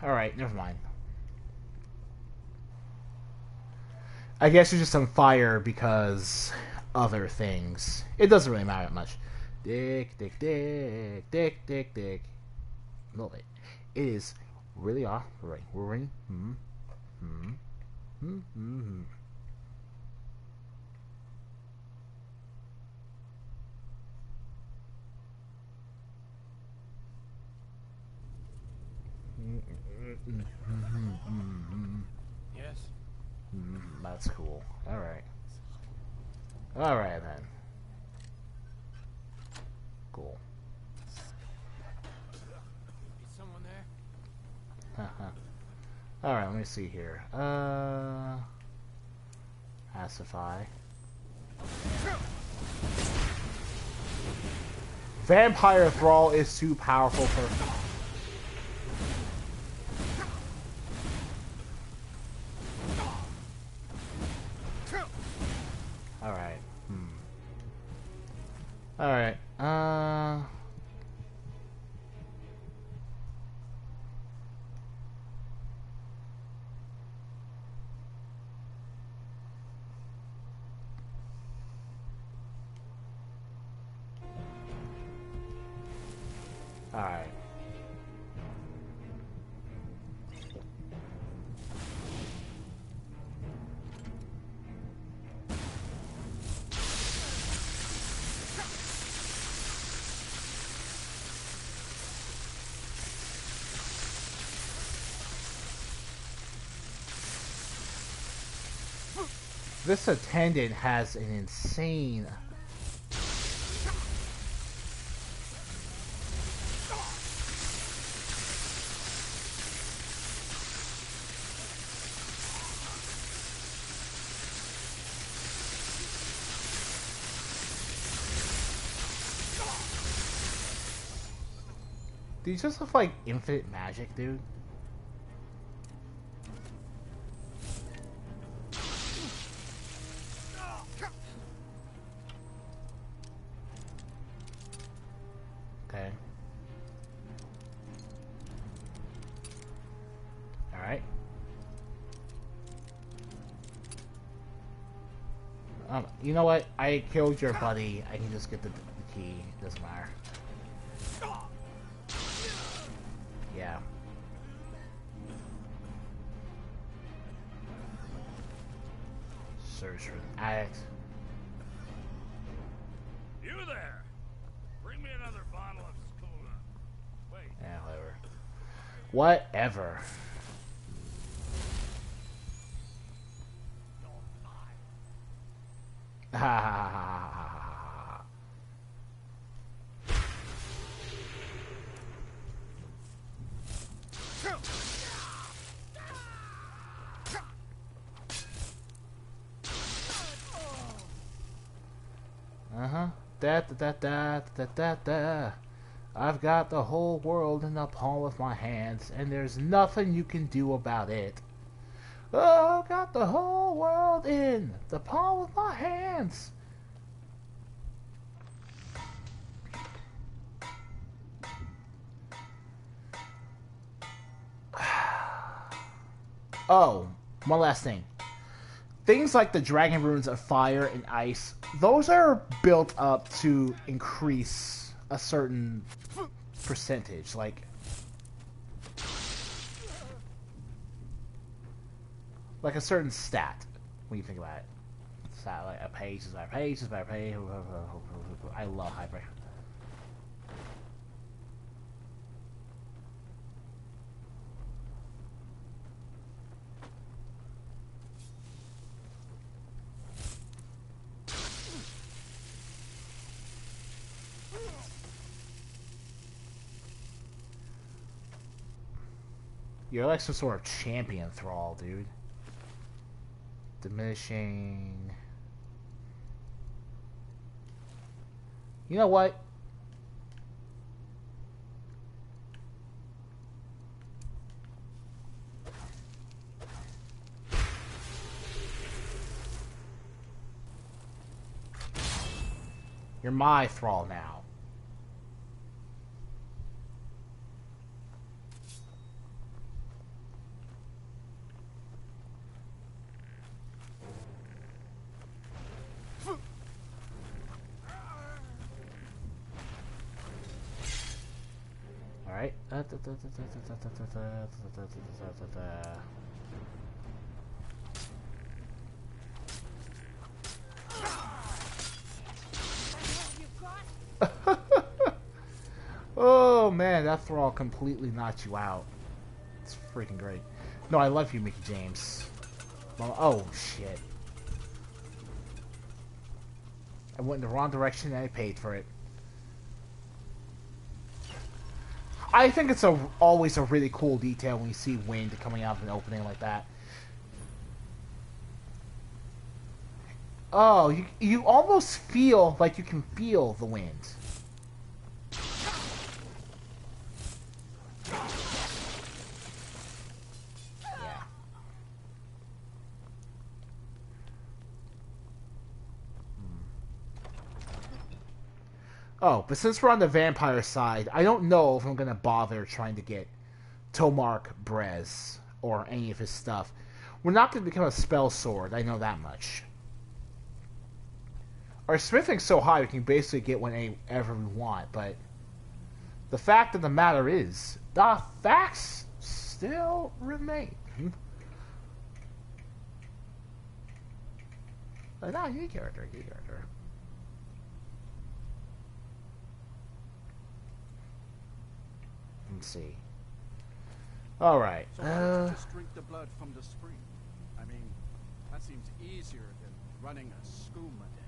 Alright, never mind. I guess you're just on fire because other things. It doesn't really matter that much. Dick. No, it is really off. Right, we're in. Yes. That's cool. Alright. Alright then. Cool. Is someone there? Alright, let me see here. Pacify. Vampire Thrall is too powerful for... Alright. Alright. Alright. This attendant has an insane... Do you just have, like, infinite magic, dude? Okay. Alright. You know what? I killed your buddy. I can just get the key. Doesn't matter. Yeah. Search for the addict. You there! Bring me another bottle of Skoda. Wait. Yeah, whatever. Ha ha ha ha ha ha. Da. I've got the whole world in the palm of my hands, and there's nothing you can do about it. Oh, I've got the whole world in the palm of my hands. Oh, one last thing. Things like the dragon runes of fire and ice, those are built up to increase a certain percentage. Like a certain stat when you think about it. Stat, like a page is a page is a page. I love hyper. You're like some sort of champion thrall, dude. Diminishing. You know what? You're my thrall now. Alright. Oh man, that thrall completely knocked you out. It's freaking great. No, I love you, Mickey James. Well, oh shit. I went in the wrong direction and I paid for it. I think it's always a really cool detail when you see wind coming out of an opening like that. Oh, you almost feel like you can feel the wind. Yeah. Oh, but since we're on the vampire side, I don't know if I'm going to bother trying to get Tomark Brez or any of his stuff. We're not going to become a spell sword, I know that much. Our smithing's so high we can basically get whenever we want, but the fact of the matter is, the facts still remain. Not new character, new character. Let's see. All right. So just drink the blood from the spring. I mean, that seems easier than running a skooma den.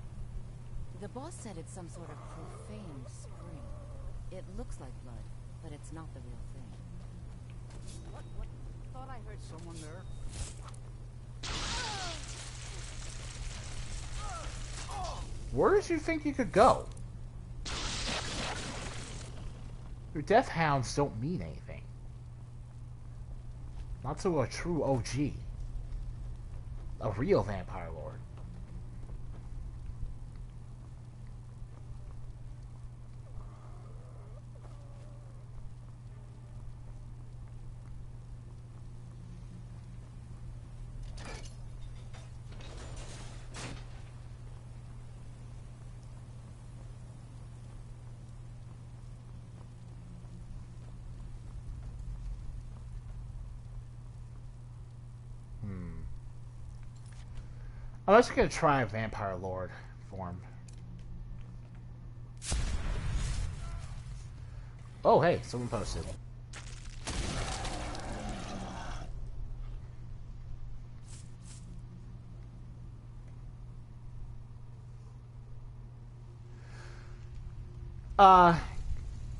The boss said it's some sort of profane spring. It looks like blood, but it's not the real thing. What? Thought I heard Someone there? Where did you think you could go? Your death hounds don't mean anything. Not to a true OG. A real vampire lord. I'm just gonna try a vampire lord form. Oh, hey, someone posted.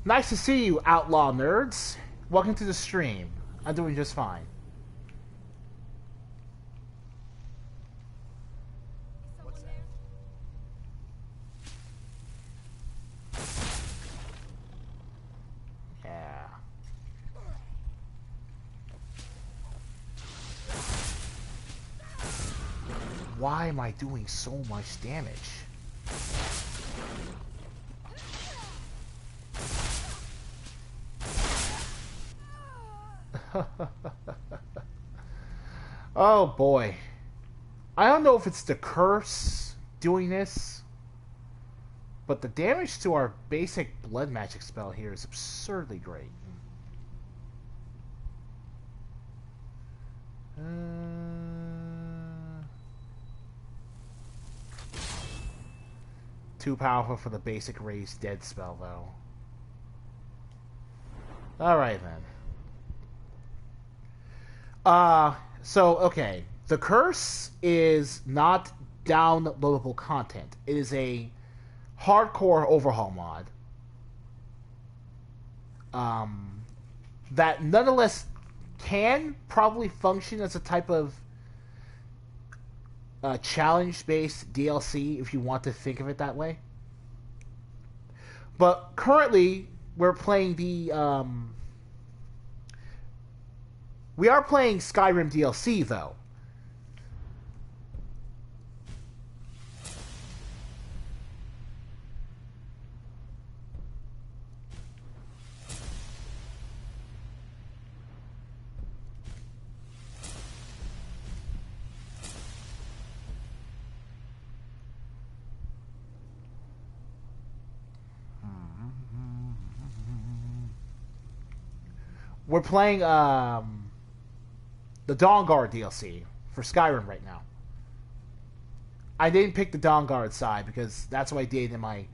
Nice to see you, outlaw nerds. Welcome to the stream. I'm doing just fine. Why am I doing so much damage? Oh boy. I don't know if it's the curse doing this, but the damage to our basic blood magic spell here is absurdly great. 2 powerful for the basic raised dead spell, though. Alright then. So, okay. The curse is not downloadable content. It is a hardcore overhaul mod. That nonetheless can probably function as a type of challenge-based DLC if you want to think of it that way. But currently, we're playing the... we are playing Skyrim DLC, though. We're playing the Dawnguard DLC for Skyrim right now. I didn't pick the Dawnguard side because that's what I did in my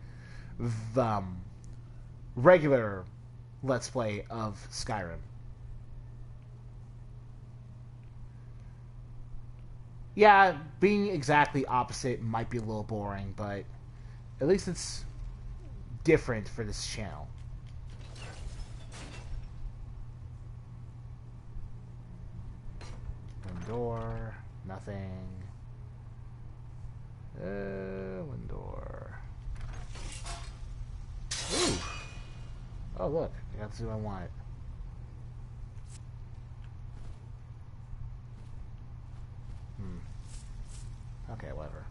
regular Let's Play of Skyrim. Yeah, being exactly opposite might be a little boring, but at least it's different for this channel. Door, nothing. One door. Ooh. Oh, look. I got to see what I want. Okay, whatever.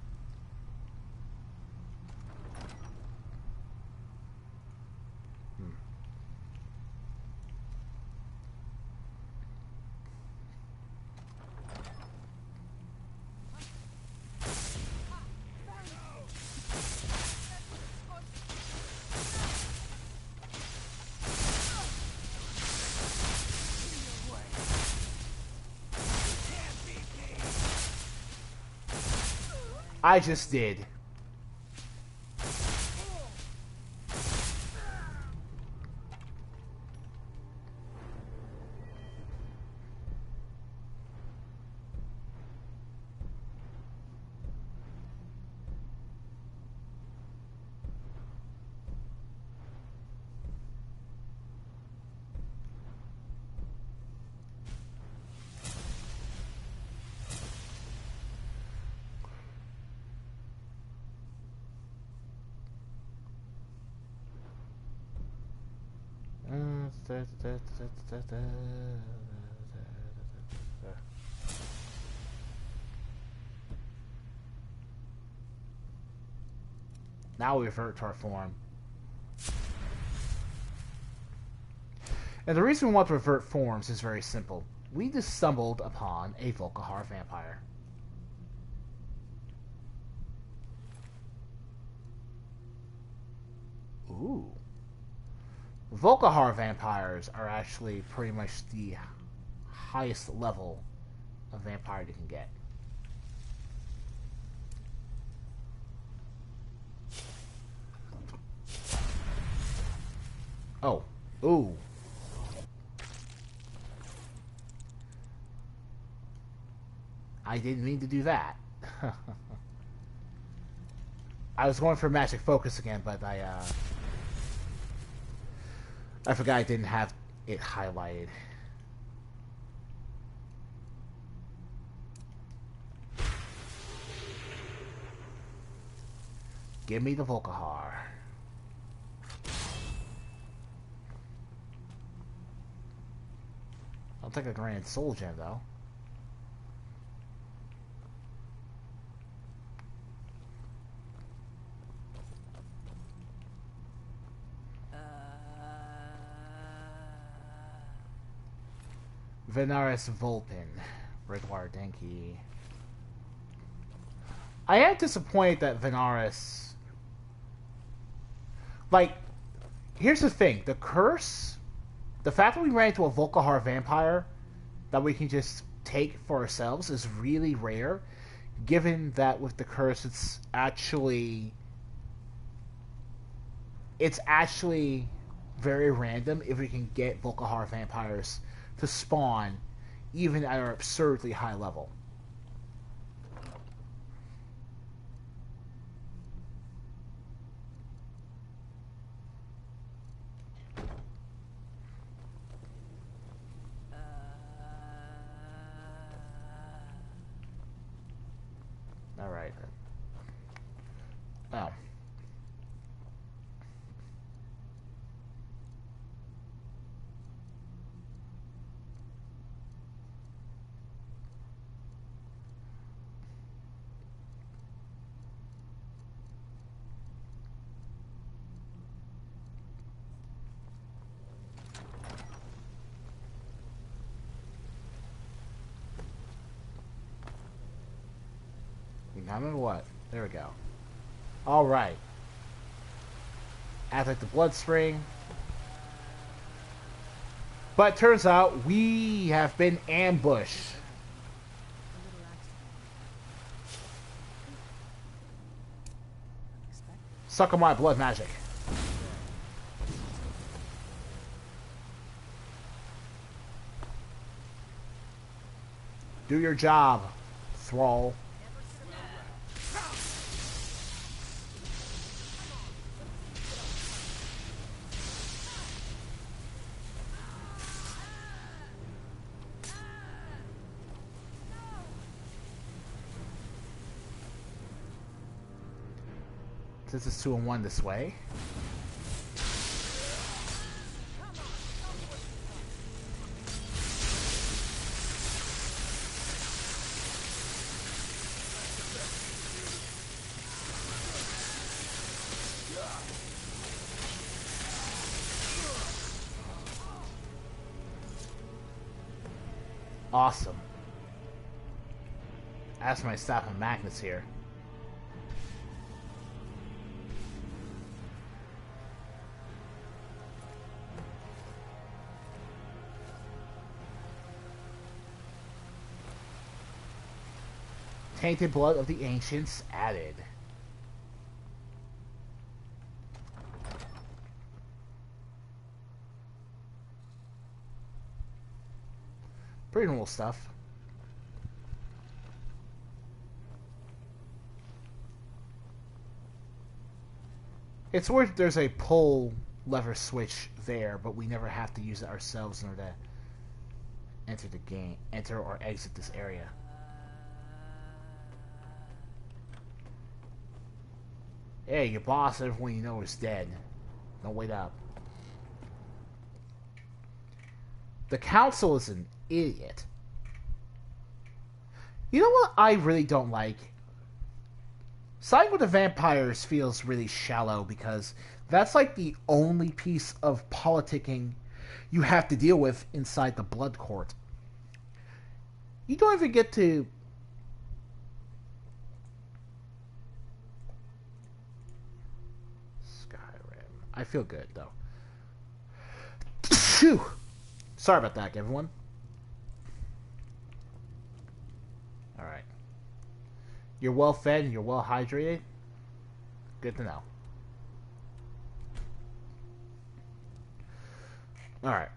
I just did. Now we revert to our form. And the reason we want to revert forms is very simple. We just stumbled upon a Volkihar vampire. Ooh. Volkihar vampires are actually pretty much the highest level of vampire you can get. Oh. Ooh. I didn't mean to do that. I was going for magic focus again, but I forgot I didn't have it highlighted. Give me the Volkihar. I'll take a grand soul gem, though. Venaris Vulpin. Redwire Denki. I am disappointed that Venaris... Like, here's the thing. The curse... The fact that we ran into a Volkihar vampire that we can just take for ourselves is really rare, given that with the curse it's actually very random if we can get Volkihar vampires to spawn even at our absurdly high level. Alright. Oh. I remember what? There we go. Alright. Act like the blood spring. But it turns out we have been ambushed. Suck on my blood magic. Do your job, thrall. This is 2-1 this way. Awesome. That's my staff of Magnus here. Tainted blood of the ancients added. Pretty normal stuff. It's worth there's a pull lever switch there, but we never have to use it ourselves in order to enter the game, enter or exit this area. Hey, your boss, everyone you know is dead. Don't wait up. The council is an idiot. You know what I really don't like? Siding with the vampires feels really shallow because that's like the only piece of politicking you have to deal with inside the Blood Court. You don't even get to... I feel good, though. Phew! Sorry about that, everyone. Alright. You're well fed and you're well hydrated? Good to know. Alright.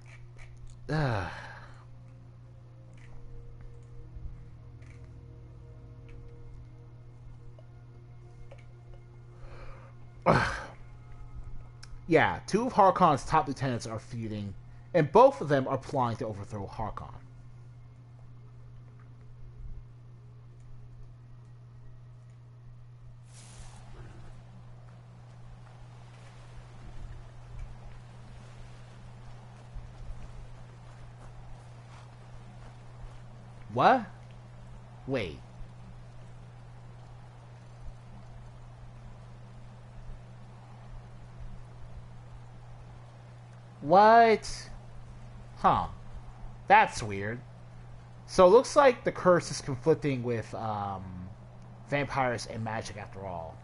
Yeah, two of Harkon's top lieutenants are feuding, and both of them are plotting to overthrow Harkon. What? Wait. What? Huh. That's weird. So it looks like the curse is conflicting with vampires and magic after all.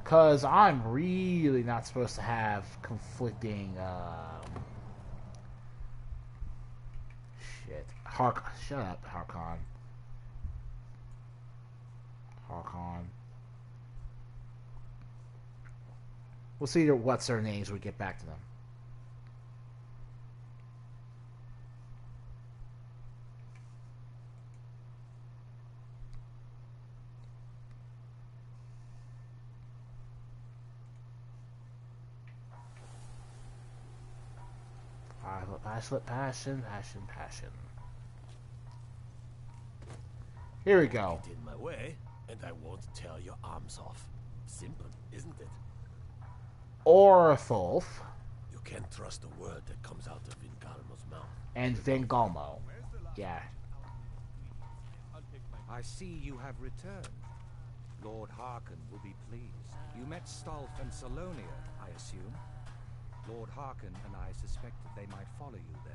Because I'm really not supposed to have conflicting... shit. Shut up, Harkon. Harkon. We'll see what's their names when we get back to them. Passion. Here we go. Get in my way, and I won't tear your arms off. Simple, isn't it? Ortholf. You can't trust a word that comes out of Vingalmo's mouth. And Vingalmo. Yeah. I see you have returned. Lord Harkon will be pleased. You met Stolf and Salonia, I assume. Lord Harkon and I suspected they might follow you there.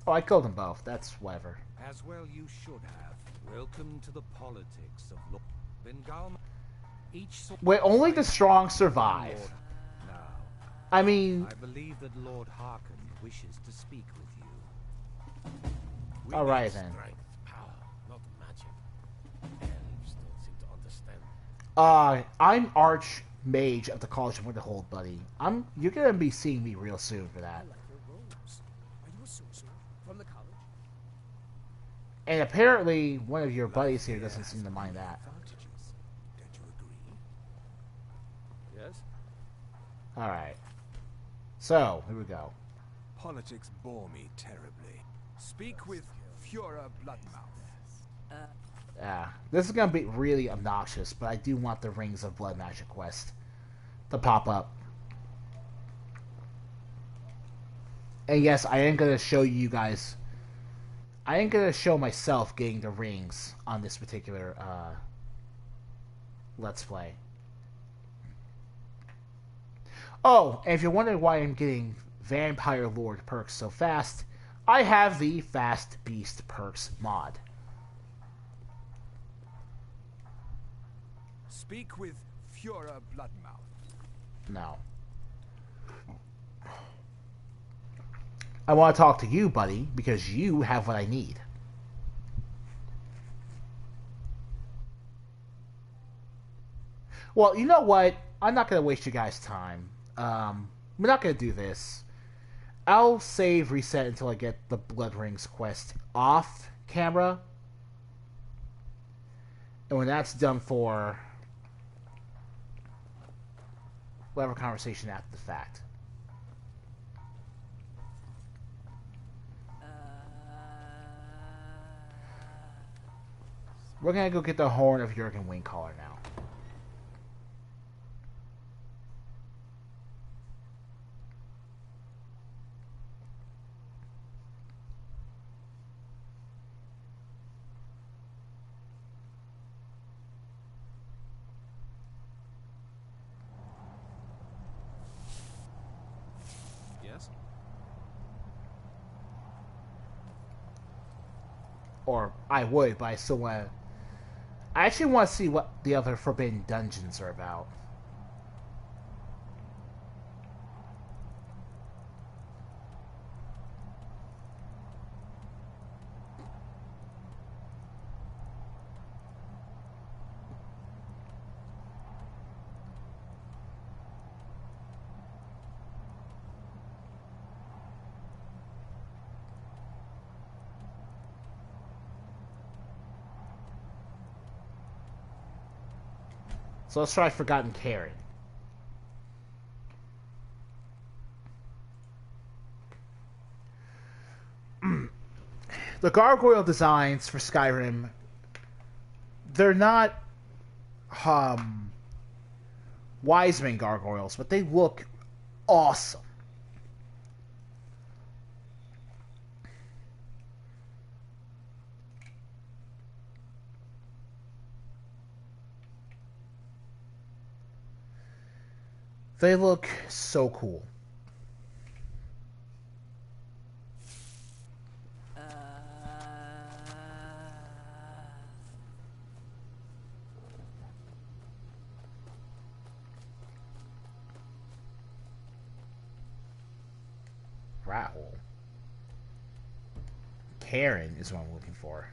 Oh, I killed them both. That's whatever. As well you should have. Welcome to the politics of Lord Vingalmo. Wait, only the strong survive. Now, I mean... I believe that Lord Harkon wishes to speak with you. Alright then. Strength, power, not magic. Elves don't seem to understand. I'm Archmage of the College of Winterhold, buddy. You're gonna be seeing me real soon for that. I like your robes. Are you a sorcerer from the college? And apparently, one of your buddies here doesn't seem to mind that. Advantages. Don't you agree? Yes? Alright. So, here we go. Politics bore me terribly. Speak with Führer Bloodmouth. Yeah, this is gonna be really obnoxious, but I do want the Rings of Blood Magic quest to pop up. And yes, I am gonna show you guys. I am gonna show myself getting the rings on this particular Let's Play. Oh, and if you're wondering why I'm getting Vampire Lord perks so fast, I have the Fast Beast perks mod. Speak with Führer Bloodmouth. No. I want to talk to you, buddy, because you have what I need. Well, you know what? I'm not going to waste you guys' time. We're not going to do this. I'll save reset until I get the Blood Rings quest off camera. And when that's done for, we'll have a conversation after the fact. We're gonna go get the horn of Jurgen Wingcaller now. Yes? Or I would, but I still want to. I actually want to see what the other Forbidden Dungeons are about. So let's try Forgotten Karen. The gargoyle designs for Skyrim, they're not Wiseman gargoyles, but they look awesome. They look so cool. rat hole. Karen is what I'm looking for.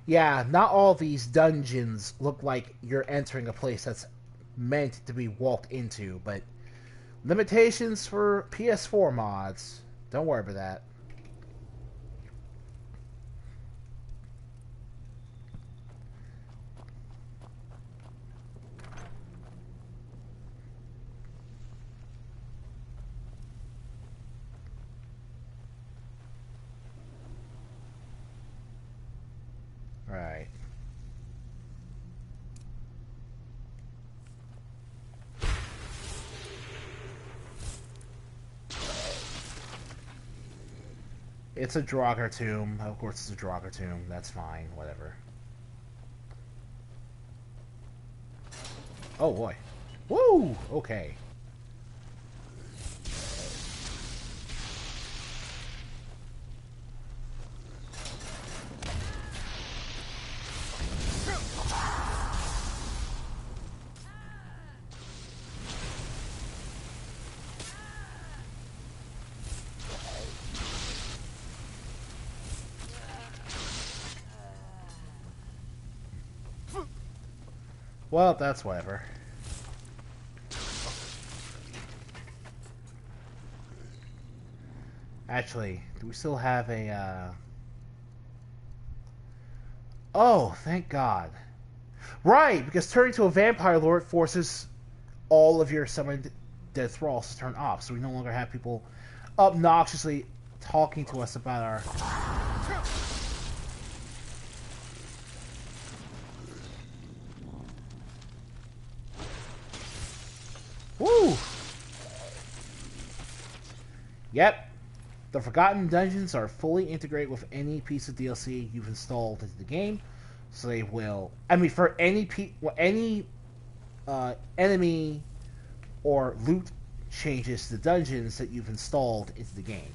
Yeah, not all these dungeons look like you're entering a place that's meant to be walked into, but limitations for PS4 mods. Don't worry about that. Right. It's a Draugr tomb. Of course it's a Draugr tomb. That's fine. Whatever. Oh boy. Woo! Okay. Well, that's whatever. Actually, do we still have a, Oh, thank God. Right, because turning to a vampire lord forces all of your summoned dead thralls to turn off, so we no longer have people obnoxiously talking to us about our... Woo! Yep. The Forgotten Dungeons are fully integrated with any piece of DLC you've installed into the game, so they will... I mean, for any enemy or loot changes to the dungeons that you've installed into the game.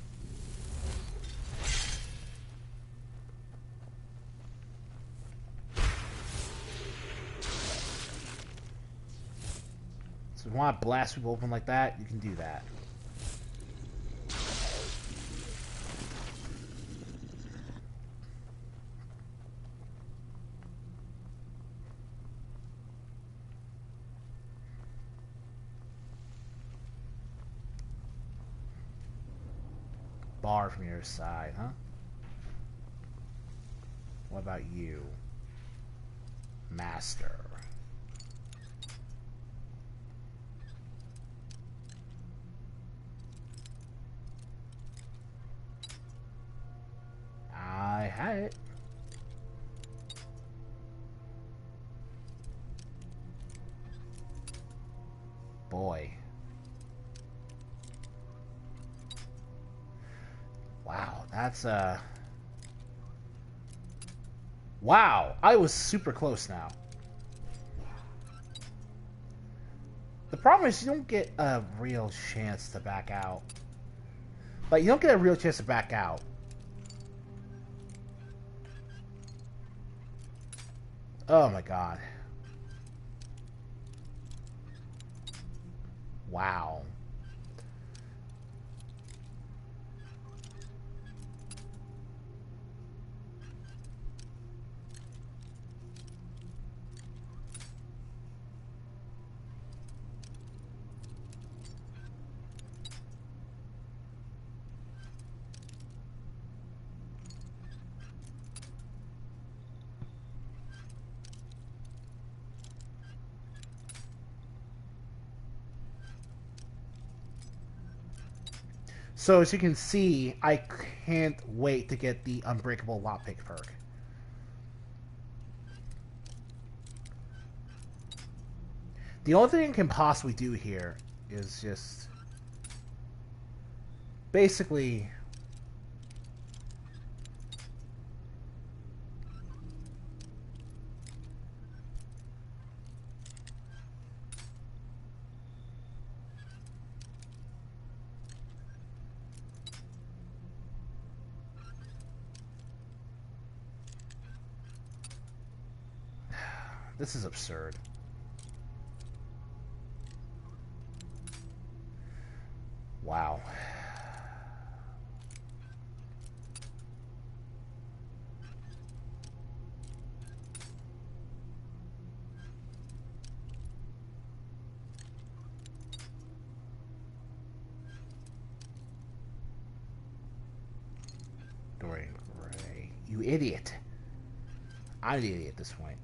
So if you want to blast people open like that, you can do that. Bar from your side, huh? What about you? Master. I had it. Boy. Wow, that's wow, I was super close now. The problem is you don't get a real chance to back out. Like, you don't get a real chance to back out. Oh my God. Wow. So as you can see, I can't wait to get the Unbreakable Lockpick perk. The only thing I can possibly do here is just basically This is absurd. Wow. Dorian Gray. You idiot. I'm the idiot at this point.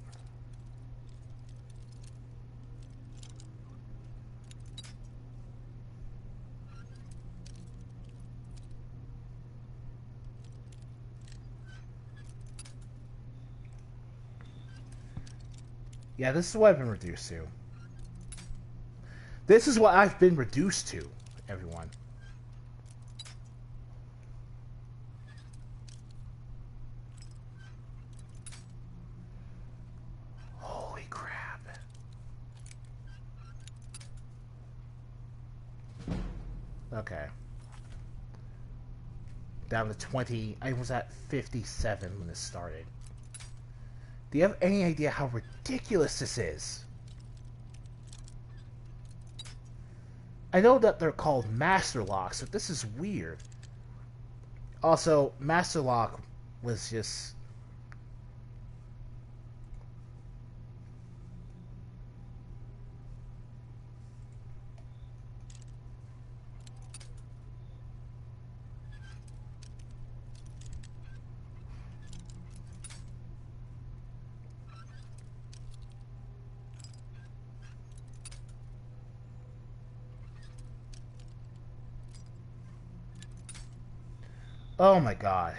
Yeah, this is what I've been reduced to. This is what I've been reduced to, everyone. Holy crap. Okay. Down to 20. I was at 57 when this started. Do you have any idea how ridiculous this is? I know that they're called master locks, but this is weird. Also, master lock was just... Oh my god.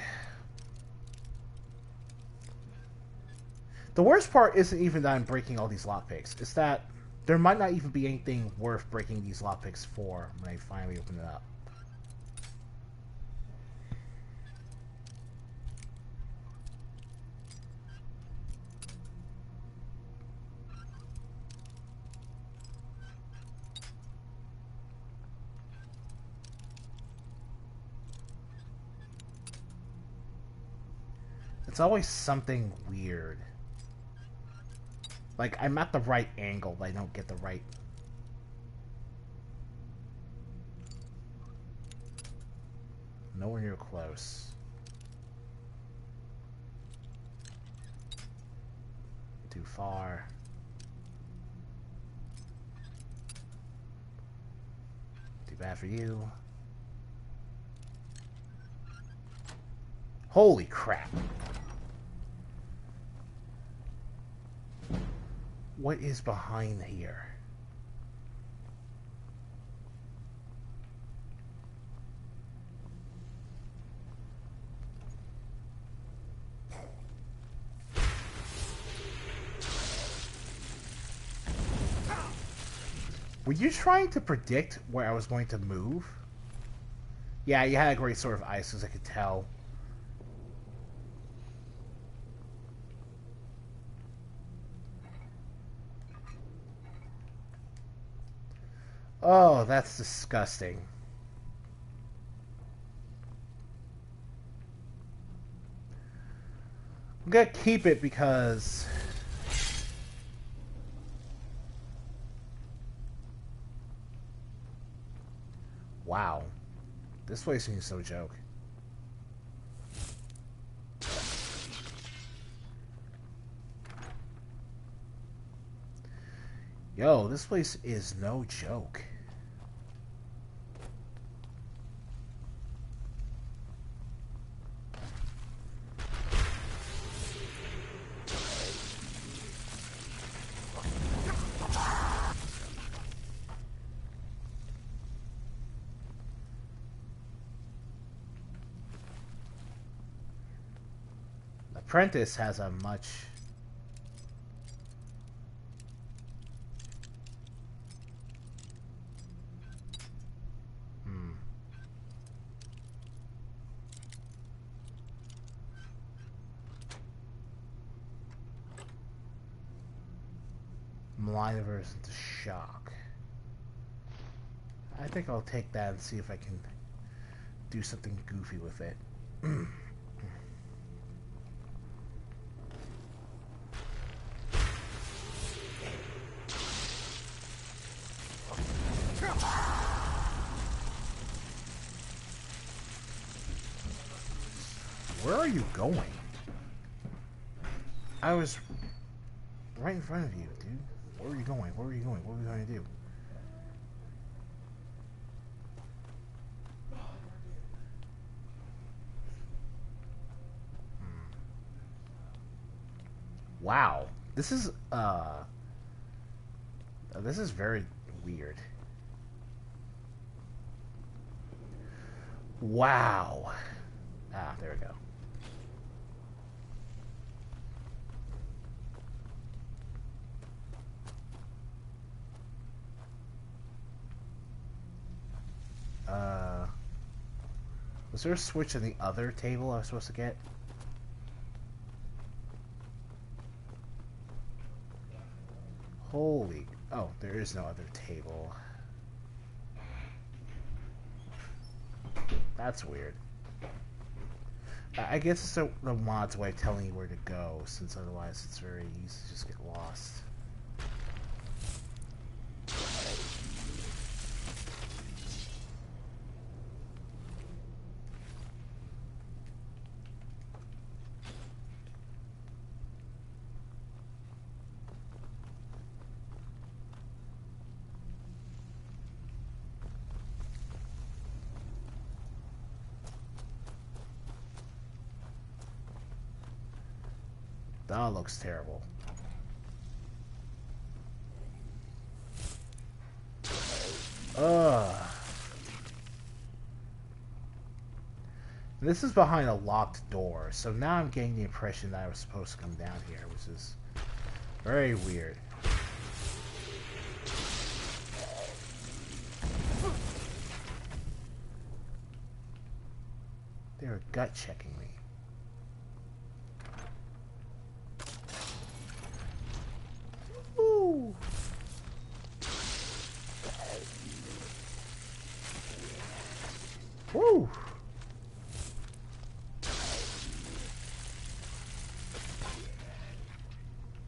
The worst part isn't even that I'm breaking all these lockpicks. It's that there might not even be anything worth breaking these lockpicks for when I finally open it up. It's always something weird. Like, I'm at the right angle, but I don't get the right... Nowhere near close. Too far. Too bad for you. Holy crap. What is behind here? Were you trying to predict where I was going to move? Yeah, you had a great sort of ice, as I could tell. Oh, that's disgusting. I'm gonna keep it because... Wow. This place seems no joke. Yo, this place is no joke. Apprentice has a much... Malign aversion to shock. I think I'll take that and see if I can do something goofy with it. Where are you going? I was right in front of you, dude. Where are you going? Where are you going? What are we going to do? Wow. This is very weird. Wow. Ah, there we go. Was there a switch on the other table I was supposed to get? Holy... Oh, there is no other table. That's weird. I guess it's the mod's way of telling you where to go, since otherwise it's very easy to just get lost. That looks terrible. Ugh. This is behind a locked door, so now I'm getting the impression that I was supposed to come down here, which is very weird. They're gut checking me. Woo! Woo!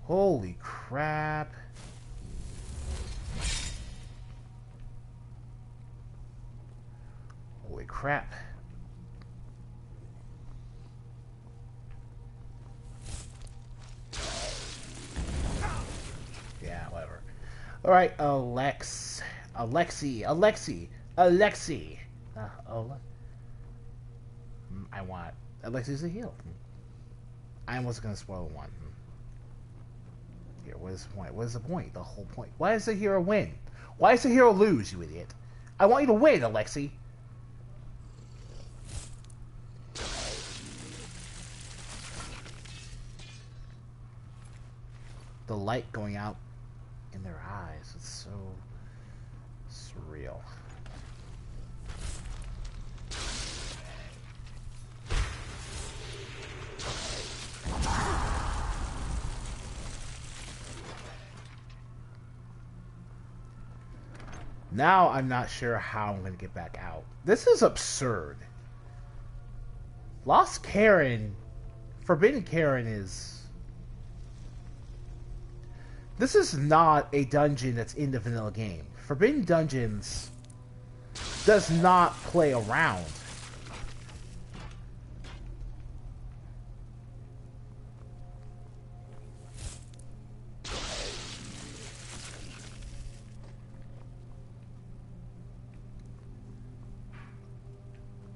Holy crap. Holy crap. Yeah, whatever. Alright, Alexi. I want Alexi's to heal. I wasn't gonna spoil one. Here, what is the point? What is the point? The whole point. Why does the hero win? Why does the hero lose, you idiot? I want you to win, Alexi. The light going out in their eyes. It's so surreal. Now I'm not sure how I'm going to get back out. This is absurd. Lost Karen, Forbidden Karen is... This is not a dungeon that's in the vanilla game. Forbidden Dungeons does not play around.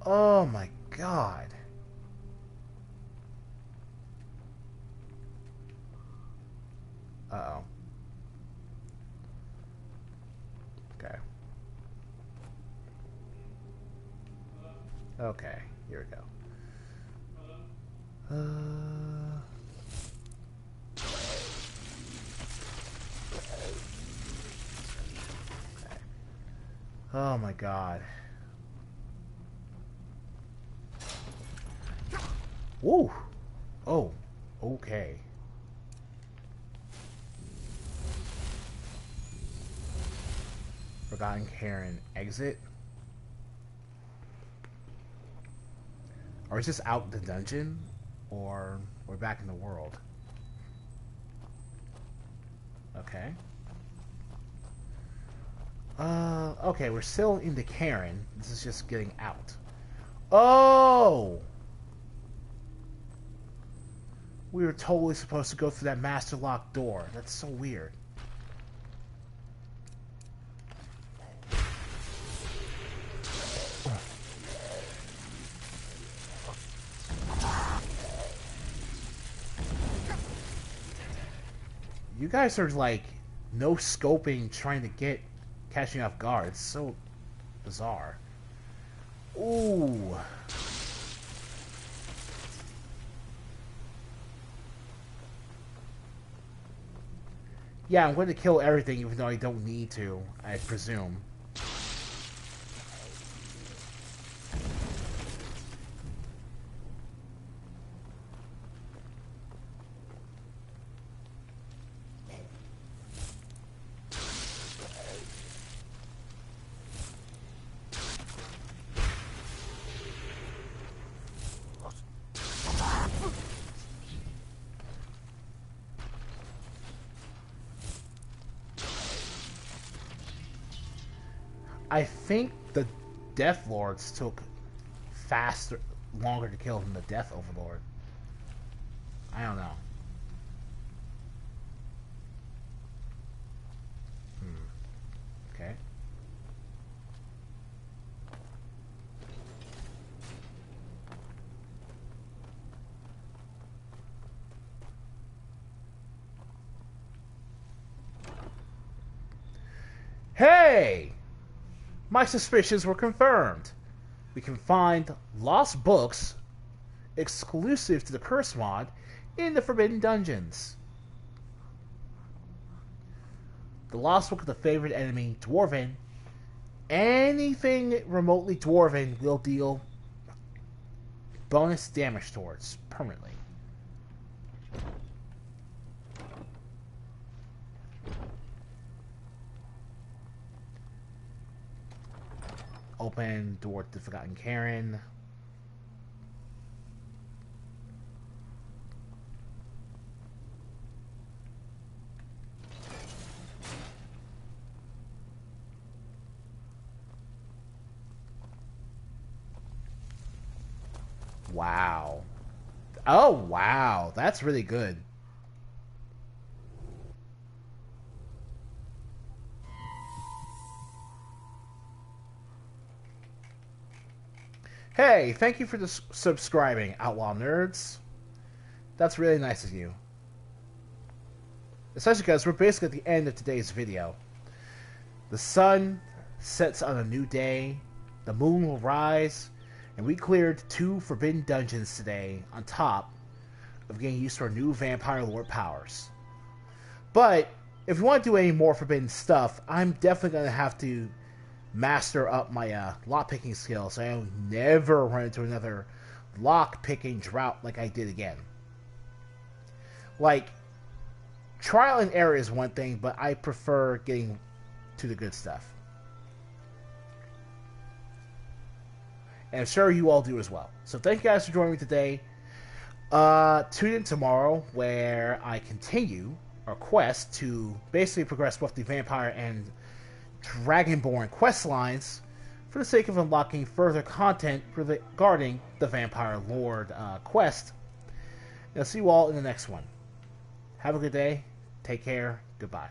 Oh my god. Uh-oh. Okay. Okay, here we go. Okay. Oh my god. Woo! Oh, okay. Forgotten Karen exit? Or is this out the dungeon? Or we're back in the world? Okay. Okay, we're still into Karen. This is just getting out. Oh! We were totally supposed to go through that master lock door. That's so weird. You guys are like no scoping, trying to catch me off guard. It's so bizarre. Ooh. Yeah, I'm going to kill everything, even though I don't need to, I presume. I think the Death Lords took longer to kill than the Death Overlord. I don't know. Okay. Hey! My suspicions were confirmed. We can find lost books exclusive to the Curse mod in the Forbidden Dungeons. The lost book of the favorite enemy, Dwarven. Anything remotely Dwarven will deal bonus damage towards permanently. Open door to the Forgotten Cairn. Wow. Oh, wow. That's really good. Hey, thank you for subscribing, Outlaw Nerds. That's really nice of you. Especially because we're basically at the end of today's video. The sun sets on a new day, the moon will rise, and we cleared 2 Forbidden Dungeons today on top of getting used to our new Vampire Lord powers. But, if we want to do any more Forbidden stuff, I'm definitely going to have to master up my lockpicking skills so I don't never run into another lockpicking drought like I did again. Like, trial and error is one thing, but I prefer getting to the good stuff. And I'm sure you all do as well. So thank you guys for joining me today. Tune in tomorrow where I continue our quest to basically progress both the vampire and Dragonborn quest lines for the sake of unlocking further content regarding the Vampire Lord quest. And I'll see you all in the next one. Have a good day. Take care. Goodbye.